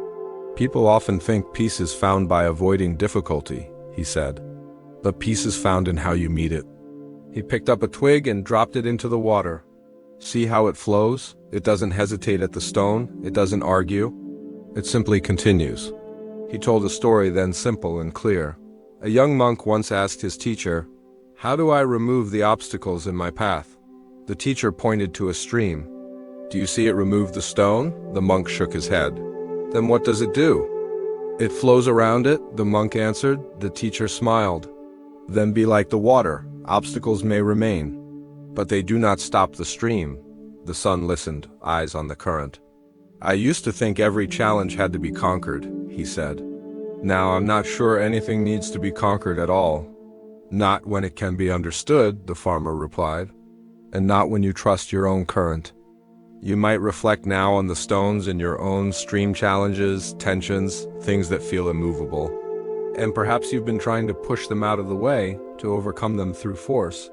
People often think peace is found by avoiding difficulty, he said. But peace is found in how you meet it. He picked up a twig and dropped it into the water. See how it flows? It doesn't hesitate at the stone, it doesn't argue. It simply continues. He told a story then, simple and clear. A young monk once asked his teacher, "How do I remove the obstacles in my path?" The teacher pointed to a stream. "Do you see it remove the stone?" The monk shook his head. "Then what does it do?" "It flows around it," the monk answered. The teacher smiled. "Then be like the water. Obstacles may remain, but they do not stop the stream." The son listened, eyes on the current. "I used to think every challenge had to be conquered," he said. "Now I'm not sure anything needs to be conquered at all." "Not when it can be understood," the farmer replied, "and not when you trust your own current." You might reflect now on the stones in your own stream, challenges, tensions, things that feel immovable. And perhaps you've been trying to push them out of the way, to overcome them through force.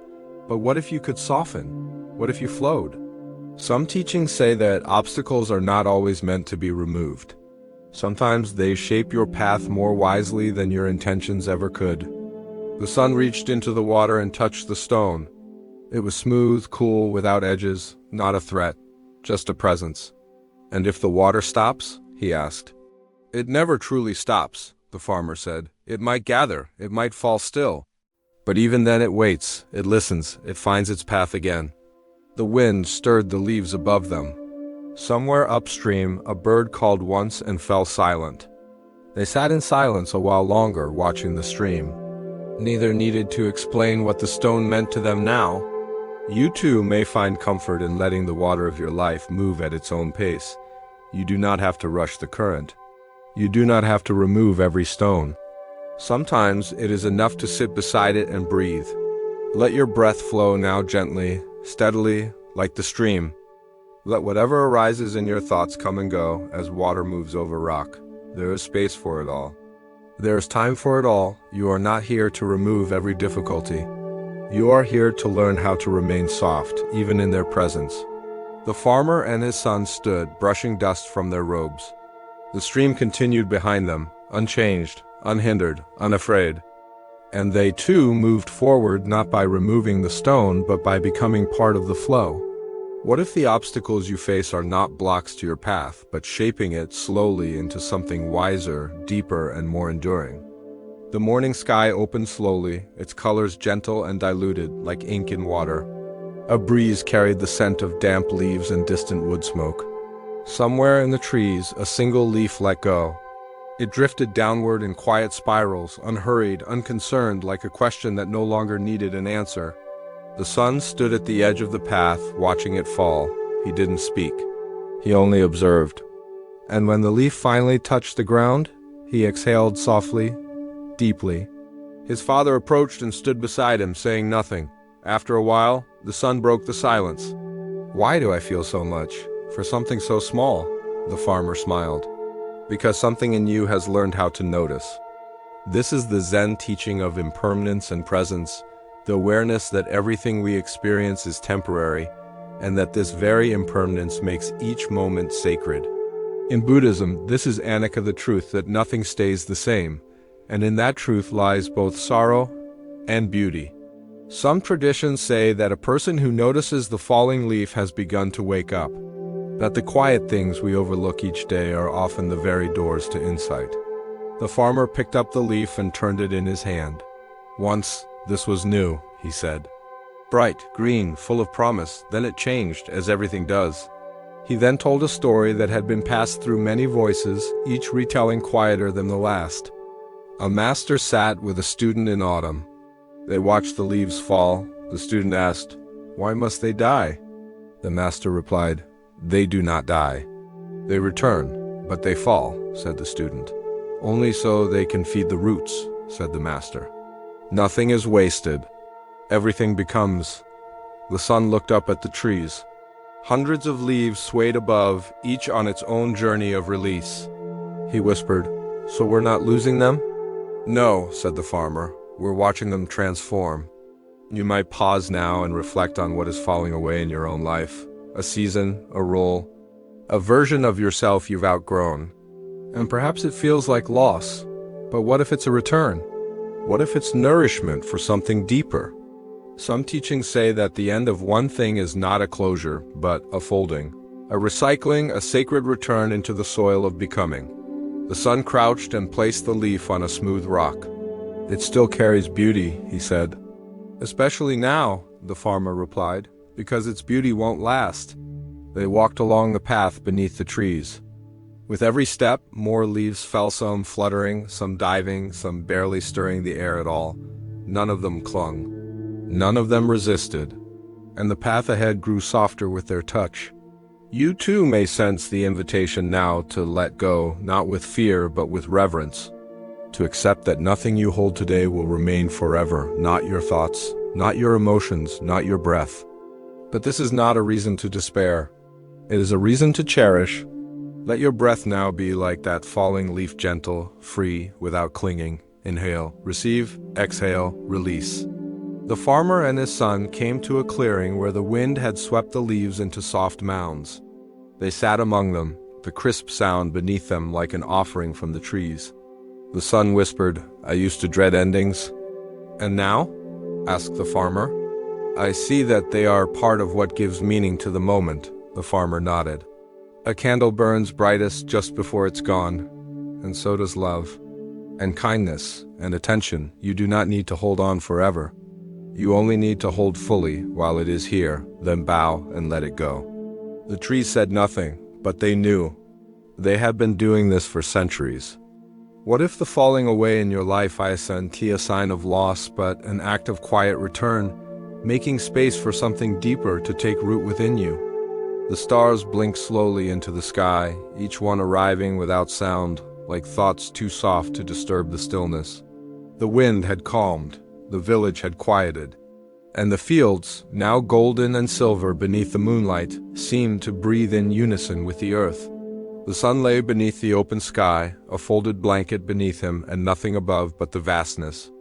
But what if you could soften? What if you flowed? Some teachings say that obstacles are not always meant to be removed. Sometimes they shape your path more wisely than your intentions ever could. The sun reached into the water and touched the stone. It was smooth, cool, without edges, not a threat, just a presence. "And if the water stops?" he asked. "It never truly stops," the farmer said. "It might gather, it might fall still. But even then it waits, it listens, it finds its path again." The wind stirred the leaves above them. Somewhere upstream, a bird called once and fell silent. They sat in silence a while longer, watching the stream. Neither needed to explain what the stone meant to them now. You too may find comfort in letting the water of your life move at its own pace. You do not have to rush the current. You do not have to remove every stone. Sometimes it is enough to sit beside it and breathe. Let your breath flow now gently, steadily, like the stream. Let whatever arises in your thoughts come and go as water moves over rock. There is space for it all. There is time for it all. You are not here to remove every difficulty. You are here to learn how to remain soft, even in their presence. The farmer and his son stood, brushing dust from their robes. The stream continued behind them, unchanged, unhindered, unafraid. And they too moved forward not by removing the stone, but by becoming part of the flow. What if the obstacles you face are not blocks to your path, but shaping it slowly into something wiser, deeper, and more enduring? The morning sky opened slowly, its colors gentle and diluted, like ink in water. A breeze carried the scent of damp leaves and distant wood smoke. Somewhere in the trees, a single leaf let go. It drifted downward in quiet spirals, unhurried, unconcerned, like a question that no longer needed an answer. The sun stood at the edge of the path, watching it fall. He didn't speak. He only observed. And when the leaf finally touched the ground, he exhaled softly, deeply. His father approached and stood beside him, saying nothing. After a while, the sun broke the silence. "Why do I feel so much? For something so small?" The farmer smiled. "Because something in you has learned how to notice." This is the Zen teaching of impermanence and presence, the awareness that everything we experience is temporary, and that this very impermanence makes each moment sacred. In Buddhism, this is Anicca, the truth that nothing stays the same, and in that truth lies both sorrow and beauty. Some traditions say that a person who notices the falling leaf has begun to wake up, that the quiet things we overlook each day are often the very doors to insight. The farmer picked up the leaf and turned it in his hand. "Once, this was new," he said. "Bright, green, full of promise, then it changed, as everything does." He then told a story that had been passed through many voices, each retelling quieter than the last. A master sat with a student in autumn. They watched the leaves fall. The student asked, "Why must they die?" The master replied, "They do not die. They return, but they fall," said the student. "Only so they can feed the roots," said the master. "Nothing is wasted. Everything becomes." The sun looked up at the trees. Hundreds of leaves swayed above, each on its own journey of release. He whispered, "So we're not losing them?" "No," said the farmer. "We're watching them transform." You might pause now and reflect on what is falling away in your own life. A season, a role, a version of yourself you've outgrown. And perhaps it feels like loss. But what if it's a return? What if it's nourishment for something deeper? Some teachings say that the end of one thing is not a closure, but a folding, a recycling, a sacred return into the soil of becoming. The sun crouched and placed the leaf on a smooth rock. "It still carries beauty," he said. "Especially now," the farmer replied, "because its beauty won't last." They walked along the path beneath the trees. With every step, more leaves fell, some fluttering, some diving, some barely stirring the air at all. None of them clung. None of them resisted. And the path ahead grew softer with their touch. You too may sense the invitation now to let go, not with fear, but with reverence. To accept that nothing you hold today will remain forever, not your thoughts, not your emotions, not your breath. But this is not a reason to despair. It is a reason to cherish. Let your breath now be like that falling leaf, gentle, free, without clinging. Inhale, receive, exhale, release. The farmer and his son came to a clearing where the wind had swept the leaves into soft mounds. They sat among them, the crisp sound beneath them like an offering from the trees. The son whispered, "I used to dread endings." "And now?" asked the farmer. "I see that they are part of what gives meaning to the moment," the farmer nodded. "A candle burns brightest just before it's gone, and so does love. And kindness and attention you do not need to hold on forever. You only need to hold fully while it is here, then bow and let it go." The trees said nothing, but they knew. They had been doing this for centuries. What if the falling away in your life isn't a sign of loss, but an act of quiet return, making space for something deeper to take root within you? The stars blinked slowly into the sky, each one arriving without sound, like thoughts too soft to disturb the stillness. The wind had calmed, the village had quieted, and the fields, now golden and silver beneath the moonlight, seemed to breathe in unison with the earth. The sun lay beneath the open sky, a folded blanket beneath him and nothing above but the vastness.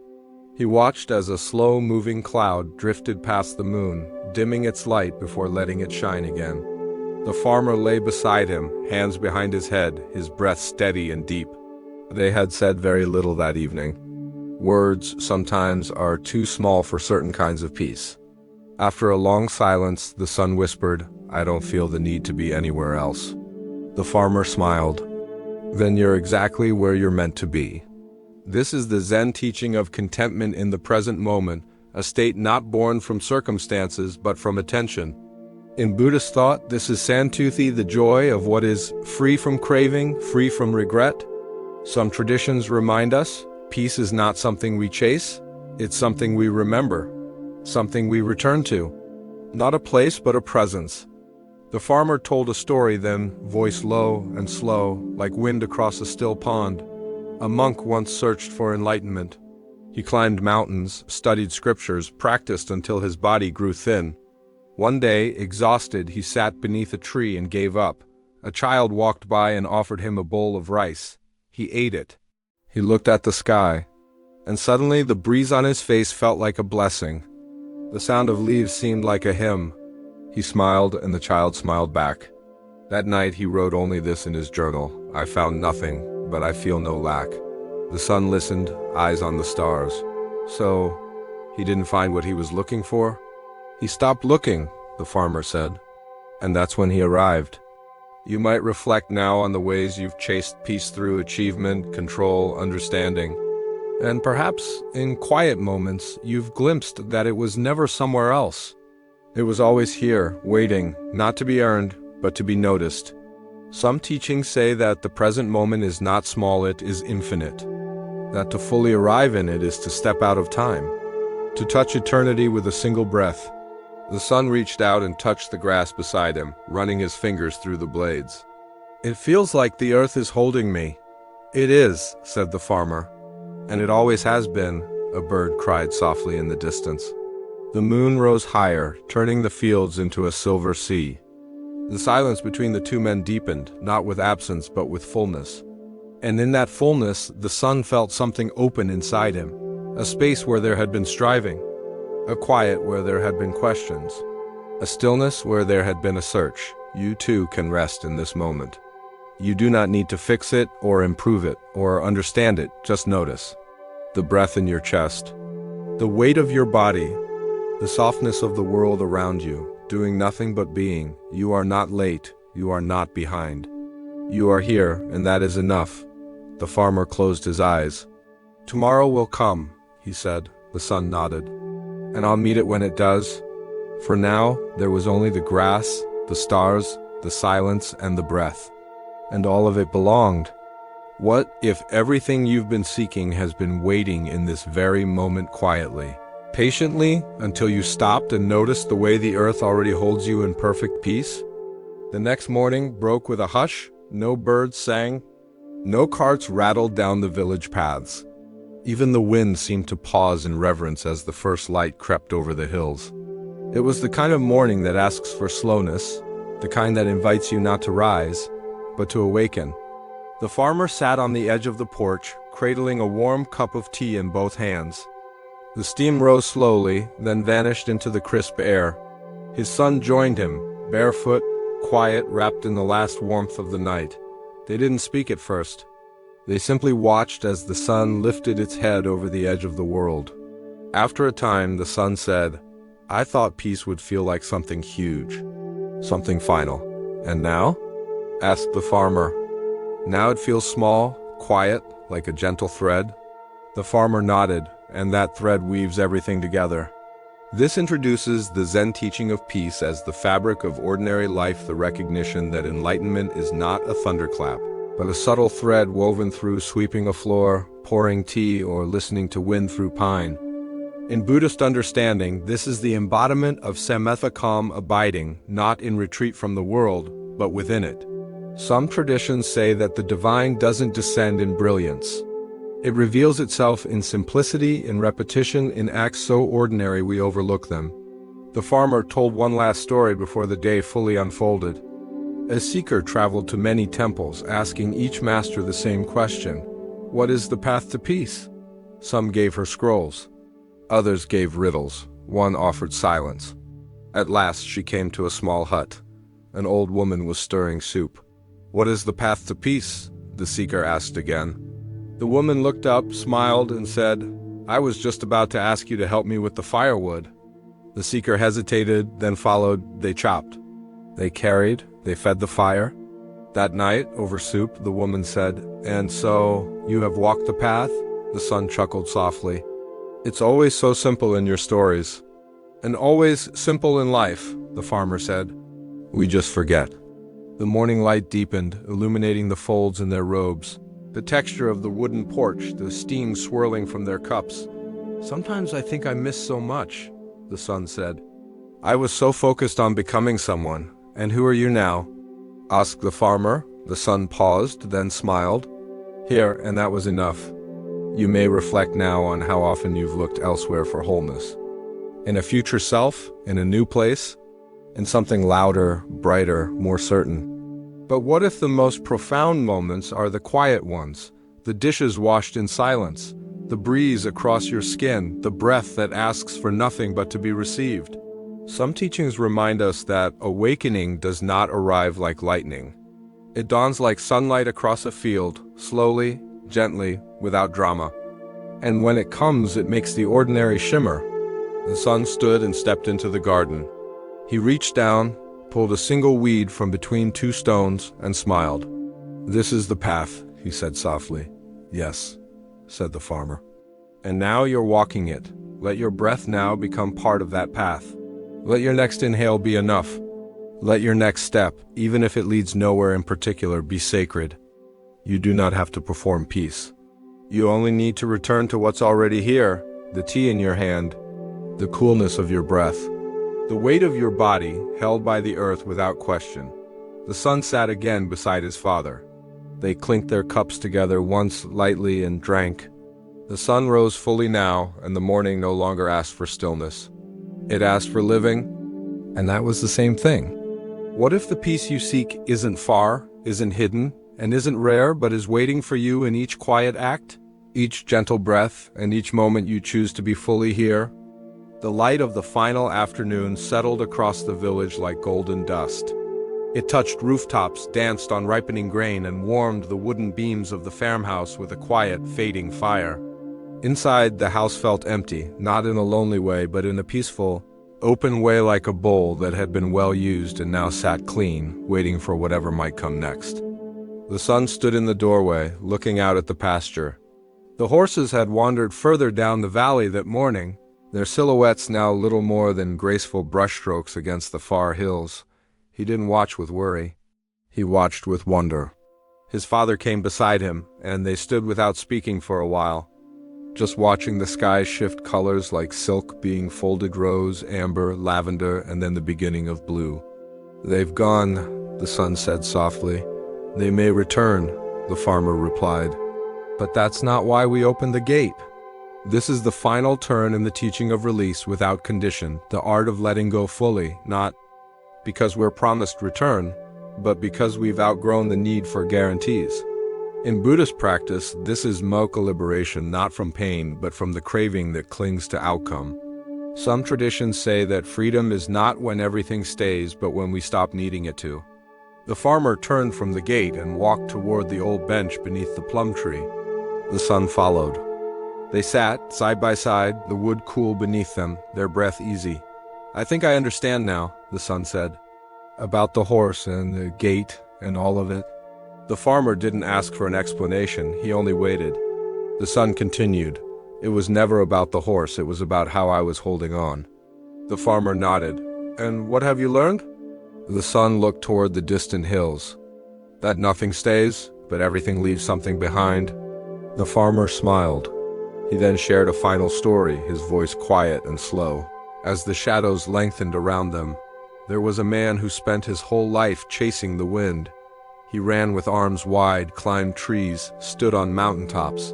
He watched as a slow-moving cloud drifted past the moon, dimming its light before letting it shine again. The farmer lay beside him, hands behind his head, his breath steady and deep. They had said very little that evening. Words sometimes are too small for certain kinds of peace. After a long silence, the son whispered, "I don't feel the need to be anywhere else." The farmer smiled. "Then you're exactly where you're meant to be." This is the Zen teaching of contentment in the present moment, a state not born from circumstances but from attention. In Buddhist thought, this is soothe, the joy of what is free from craving, free from regret. Some traditions remind us, peace is not something we chase, it's something we remember, something we return to. Not a place but a presence. The farmer told a story then, voice low and slow, like wind across a still pond. A monk once searched for enlightenment. He climbed mountains, studied scriptures, practiced until his body grew thin. One day, exhausted, he sat beneath a tree and gave up. A child walked by and offered him a bowl of rice. He ate it. He looked at the sky, and suddenly the breeze on his face felt like a blessing. The sound of leaves seemed like a hymn. He smiled, and the child smiled back. That night he wrote only this in his journal: "I found nothing, but I feel no lack." The son listened, eyes on the stars. So, he didn't find what he was looking for? He stopped looking, the farmer said. And that's when he arrived. You might reflect now on the ways you've chased peace through achievement, control, understanding. And perhaps, in quiet moments, you've glimpsed that it was never somewhere else. It was always here, waiting, not to be earned, but to be noticed. Some teachings say that the present moment is not small, it is infinite. That to fully arrive in it is to step out of time, to touch eternity with a single breath. The son reached out and touched the grass beside him, running his fingers through the blades. "It feels like the earth is holding me." "It is," said the farmer. "And it always has been," a bird cried softly in the distance. The moon rose higher, turning the fields into a silver sea. The silence between the two men deepened, not with absence but with fullness. And in that fullness, the son felt something open inside him, a space where there had been striving, a quiet where there had been questions, a stillness where there had been a search. You too can rest in this moment. You do not need to fix it or improve it or understand it, just notice. The breath in your chest, the weight of your body, the softness of the world around you, doing nothing but being. You are not late, you are not behind. You are here, and that is enough. The farmer closed his eyes. "Tomorrow will come," he said. The son nodded. "And I'll meet it when it does." For now, there was only the grass, the stars, the silence, and the breath. And all of it belonged. What if everything you've been seeking has been waiting in this very moment quietly, patiently, until you stopped and noticed the way the earth already holds you in perfect peace? The next morning broke with a hush. No birds sang. No carts rattled down the village paths. Even the wind seemed to pause in reverence as the first light crept over the hills. It was the kind of morning that asks for slowness, the kind that invites you not to rise, but to awaken. The farmer sat on the edge of the porch, cradling a warm cup of tea in both hands. The steam rose slowly, then vanished into the crisp air. His son joined him, barefoot, quiet, wrapped in the last warmth of the night. They didn't speak at first. They simply watched as the sun lifted its head over the edge of the world. After a time, the son said, "I thought peace would feel like something huge, something final. And now?" asked the farmer. "Now it feels small, quiet, like a gentle thread." The farmer nodded, and that thread weaves everything together. This introduces the Zen teaching of peace as the fabric of ordinary life, the recognition that enlightenment is not a thunderclap, but a subtle thread woven through sweeping a floor, pouring tea, or listening to wind through pine. In Buddhist understanding, this is the embodiment of samatha calm abiding, not in retreat from the world, but within it. Some traditions say that the divine doesn't descend in brilliance. It reveals itself in simplicity, in repetition, in acts so ordinary we overlook them. The farmer told one last story before the day fully unfolded. A seeker traveled to many temples, asking each master the same question: "What is the path to peace?" Some gave her scrolls. Others gave riddles. One offered silence. At last she came to a small hut. An old woman was stirring soup. "What is the path to peace?" the seeker asked again. The woman looked up, smiled, and said, "I was just about to ask you to help me with the firewood." The seeker hesitated, then followed. They chopped. They carried. They fed the fire. That night, over soup, the woman said, "And so, you have walked the path?" The son chuckled softly. "It's always so simple in your stories. And always simple in life," the farmer said. "We just forget." The morning light deepened, illuminating the folds in their robes, the texture of the wooden porch, the steam swirling from their cups. "Sometimes I think I miss so much," the son said. "I was so focused on becoming someone. And who are you now?" asked the farmer. The son paused, then smiled. "Here, and that was enough. You may reflect now on how often you've looked elsewhere for wholeness. In a future self, in a new place, in something louder, brighter, more certain. But what if the most profound moments are the quiet ones, the dishes washed in silence, the breeze across your skin, the breath that asks for nothing but to be received?" Some teachings remind us that awakening does not arrive like lightning. It dawns like sunlight across a field, slowly, gently, without drama. And when it comes, it makes the ordinary shimmer. The son stood and stepped into the garden. He reached down, pulled a single weed from between two stones, and smiled. "This is the path," he said softly. "Yes," said the farmer. "And now you're walking it. Let your breath now become part of that path. Let your next inhale be enough. Let your next step, even if it leads nowhere in particular, be sacred. You do not have to perform peace. You only need to return to what's already here, the tea in your hand, the coolness of your breath, the weight of your body held by the earth without question." The son sat again beside his father. They clinked their cups together once lightly and drank. The sun rose fully now, and the morning no longer asked for stillness. It asked for living, and that was the same thing. What if the peace you seek isn't far, isn't hidden, and isn't rare, but is waiting for you in each quiet act, each gentle breath, and each moment you choose to be fully here? The light of the final afternoon settled across the village like golden dust. It touched rooftops, danced on ripening grain, and warmed the wooden beams of the farmhouse with a quiet, fading fire. Inside, the house felt empty, not in a lonely way, but in a peaceful, open way, like a bowl that had been well used and now sat clean, waiting for whatever might come next. The son stood in the doorway, looking out at the pasture. The horses had wandered further down the valley that morning, their silhouettes now little more than graceful brushstrokes against the far hills. He didn't watch with worry. He watched with wonder. His father came beside him, and they stood without speaking for a while, just watching the sky shift colors like silk being folded rose, amber, lavender, and then the beginning of blue. "They've gone," the son said softly. "They may return," the farmer replied. "But that's not why we opened the gate." This is the final turn in the teaching of release without condition, the art of letting go fully, not because we're promised return, but because we've outgrown the need for guarantees. In Buddhist practice, this is moksha liberation, not from pain, but from the craving that clings to outcome. Some traditions say that freedom is not when everything stays, but when we stop needing it to. The farmer turned from the gate and walked toward the old bench beneath the plum tree. The son followed. They sat, side by side, the wood cool beneath them, their breath easy. "I think I understand now," the son said. "About the horse and the gate and all of it." The farmer didn't ask for an explanation, he only waited. The son continued. "It was never about the horse, it was about how I was holding on." The farmer nodded. "And what have you learned?" The son looked toward the distant hills. "That nothing stays, but everything leaves something behind." The farmer smiled. He then shared a final story, his voice quiet and slow. As the shadows lengthened around them, there was a man who spent his whole life chasing the wind. He ran with arms wide, climbed trees, stood on mountaintops.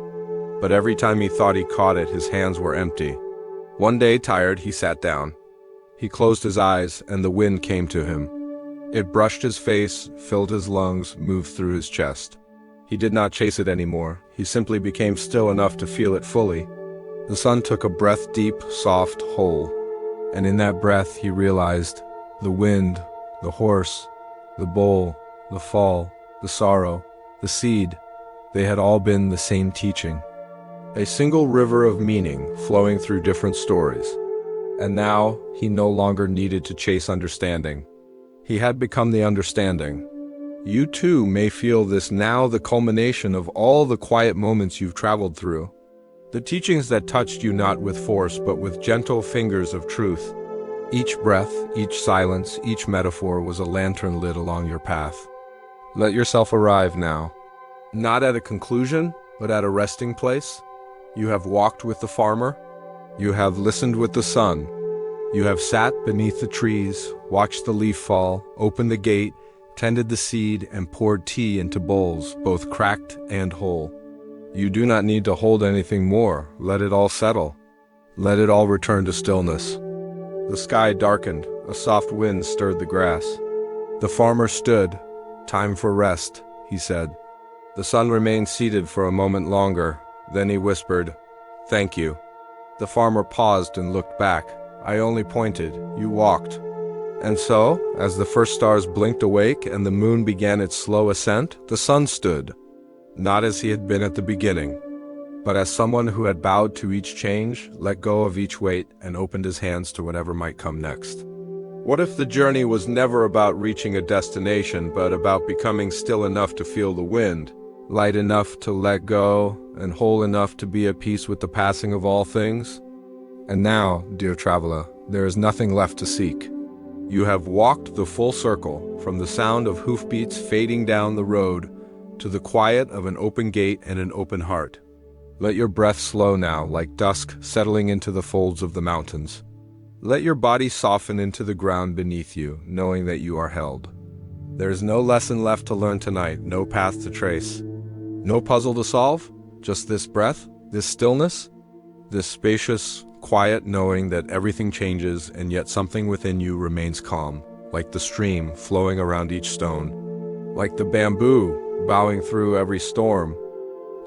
But every time he thought he caught it, his hands were empty. One day, tired, he sat down. He closed his eyes, and the wind came to him. It brushed his face, filled his lungs, moved through his chest. He did not chase it anymore. He simply became still enough to feel it fully. The son took a breath deep, soft, whole. And in that breath he realized the wind, the horse, the bowl, the fall, the sorrow, the seed, they had all been the same teaching. A single river of meaning flowing through different stories. And now he no longer needed to chase understanding. He had become the understanding. You too may feel this now, the culmination of all the quiet moments you've traveled through. The teachings that touched you not with force but with gentle fingers of truth. Each breath, each silence, each metaphor was a lantern lit along your path. Let yourself arrive now. Not at a conclusion, but at a resting place. You have walked with the farmer. You have listened with the sun. You have sat beneath the trees, watched the leaf fall, opened the gate, tended the seed, and poured tea into bowls, both cracked and whole. You do not need to hold anything more. Let it all settle. Let it all return to stillness. The sky darkened. A soft wind stirred the grass. The farmer stood. "Time for rest," he said. The son remained seated for a moment longer. Then he whispered, "Thank you." The farmer paused and looked back. "I only pointed. You walked." And so, as the first stars blinked awake and the moon began its slow ascent, the son stood. Not as he had been at the beginning, but as someone who had bowed to each change, let go of each weight, and opened his hands to whatever might come next. What if the journey was never about reaching a destination, but about becoming still enough to feel the wind, light enough to let go, and whole enough to be at peace with the passing of all things? And now, dear traveler, there is nothing left to seek. You have walked the full circle, from the sound of hoofbeats fading down the road, to the quiet of an open gate and an open heart. Let your breath slow now, like dusk settling into the folds of the mountains. Let your body soften into the ground beneath you, knowing that you are held. There is no lesson left to learn tonight, no path to trace. No puzzle to solve, just this breath, this stillness, this spacious, quiet knowing that everything changes and yet something within you remains calm, like the stream flowing around each stone, like the bamboo bowing through every storm,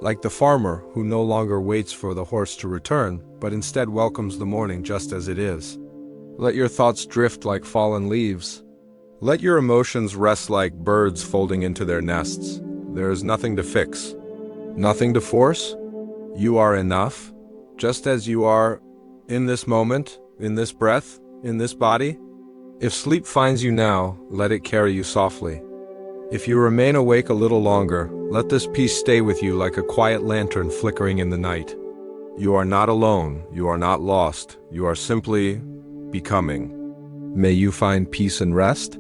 like the farmer who no longer waits for the horse to return, but instead welcomes the morning just as it is. Let your thoughts drift like fallen leaves. Let your emotions rest like birds folding into their nests. There is nothing to fix, nothing to force. You are enough, just as you are, in this moment, in this breath, in this body. If sleep finds you now, let it carry you softly. If you remain awake a little longer, let this peace stay with you like a quiet lantern flickering in the night. You are not alone, you are not lost, you are simply becoming. May you find peace and rest.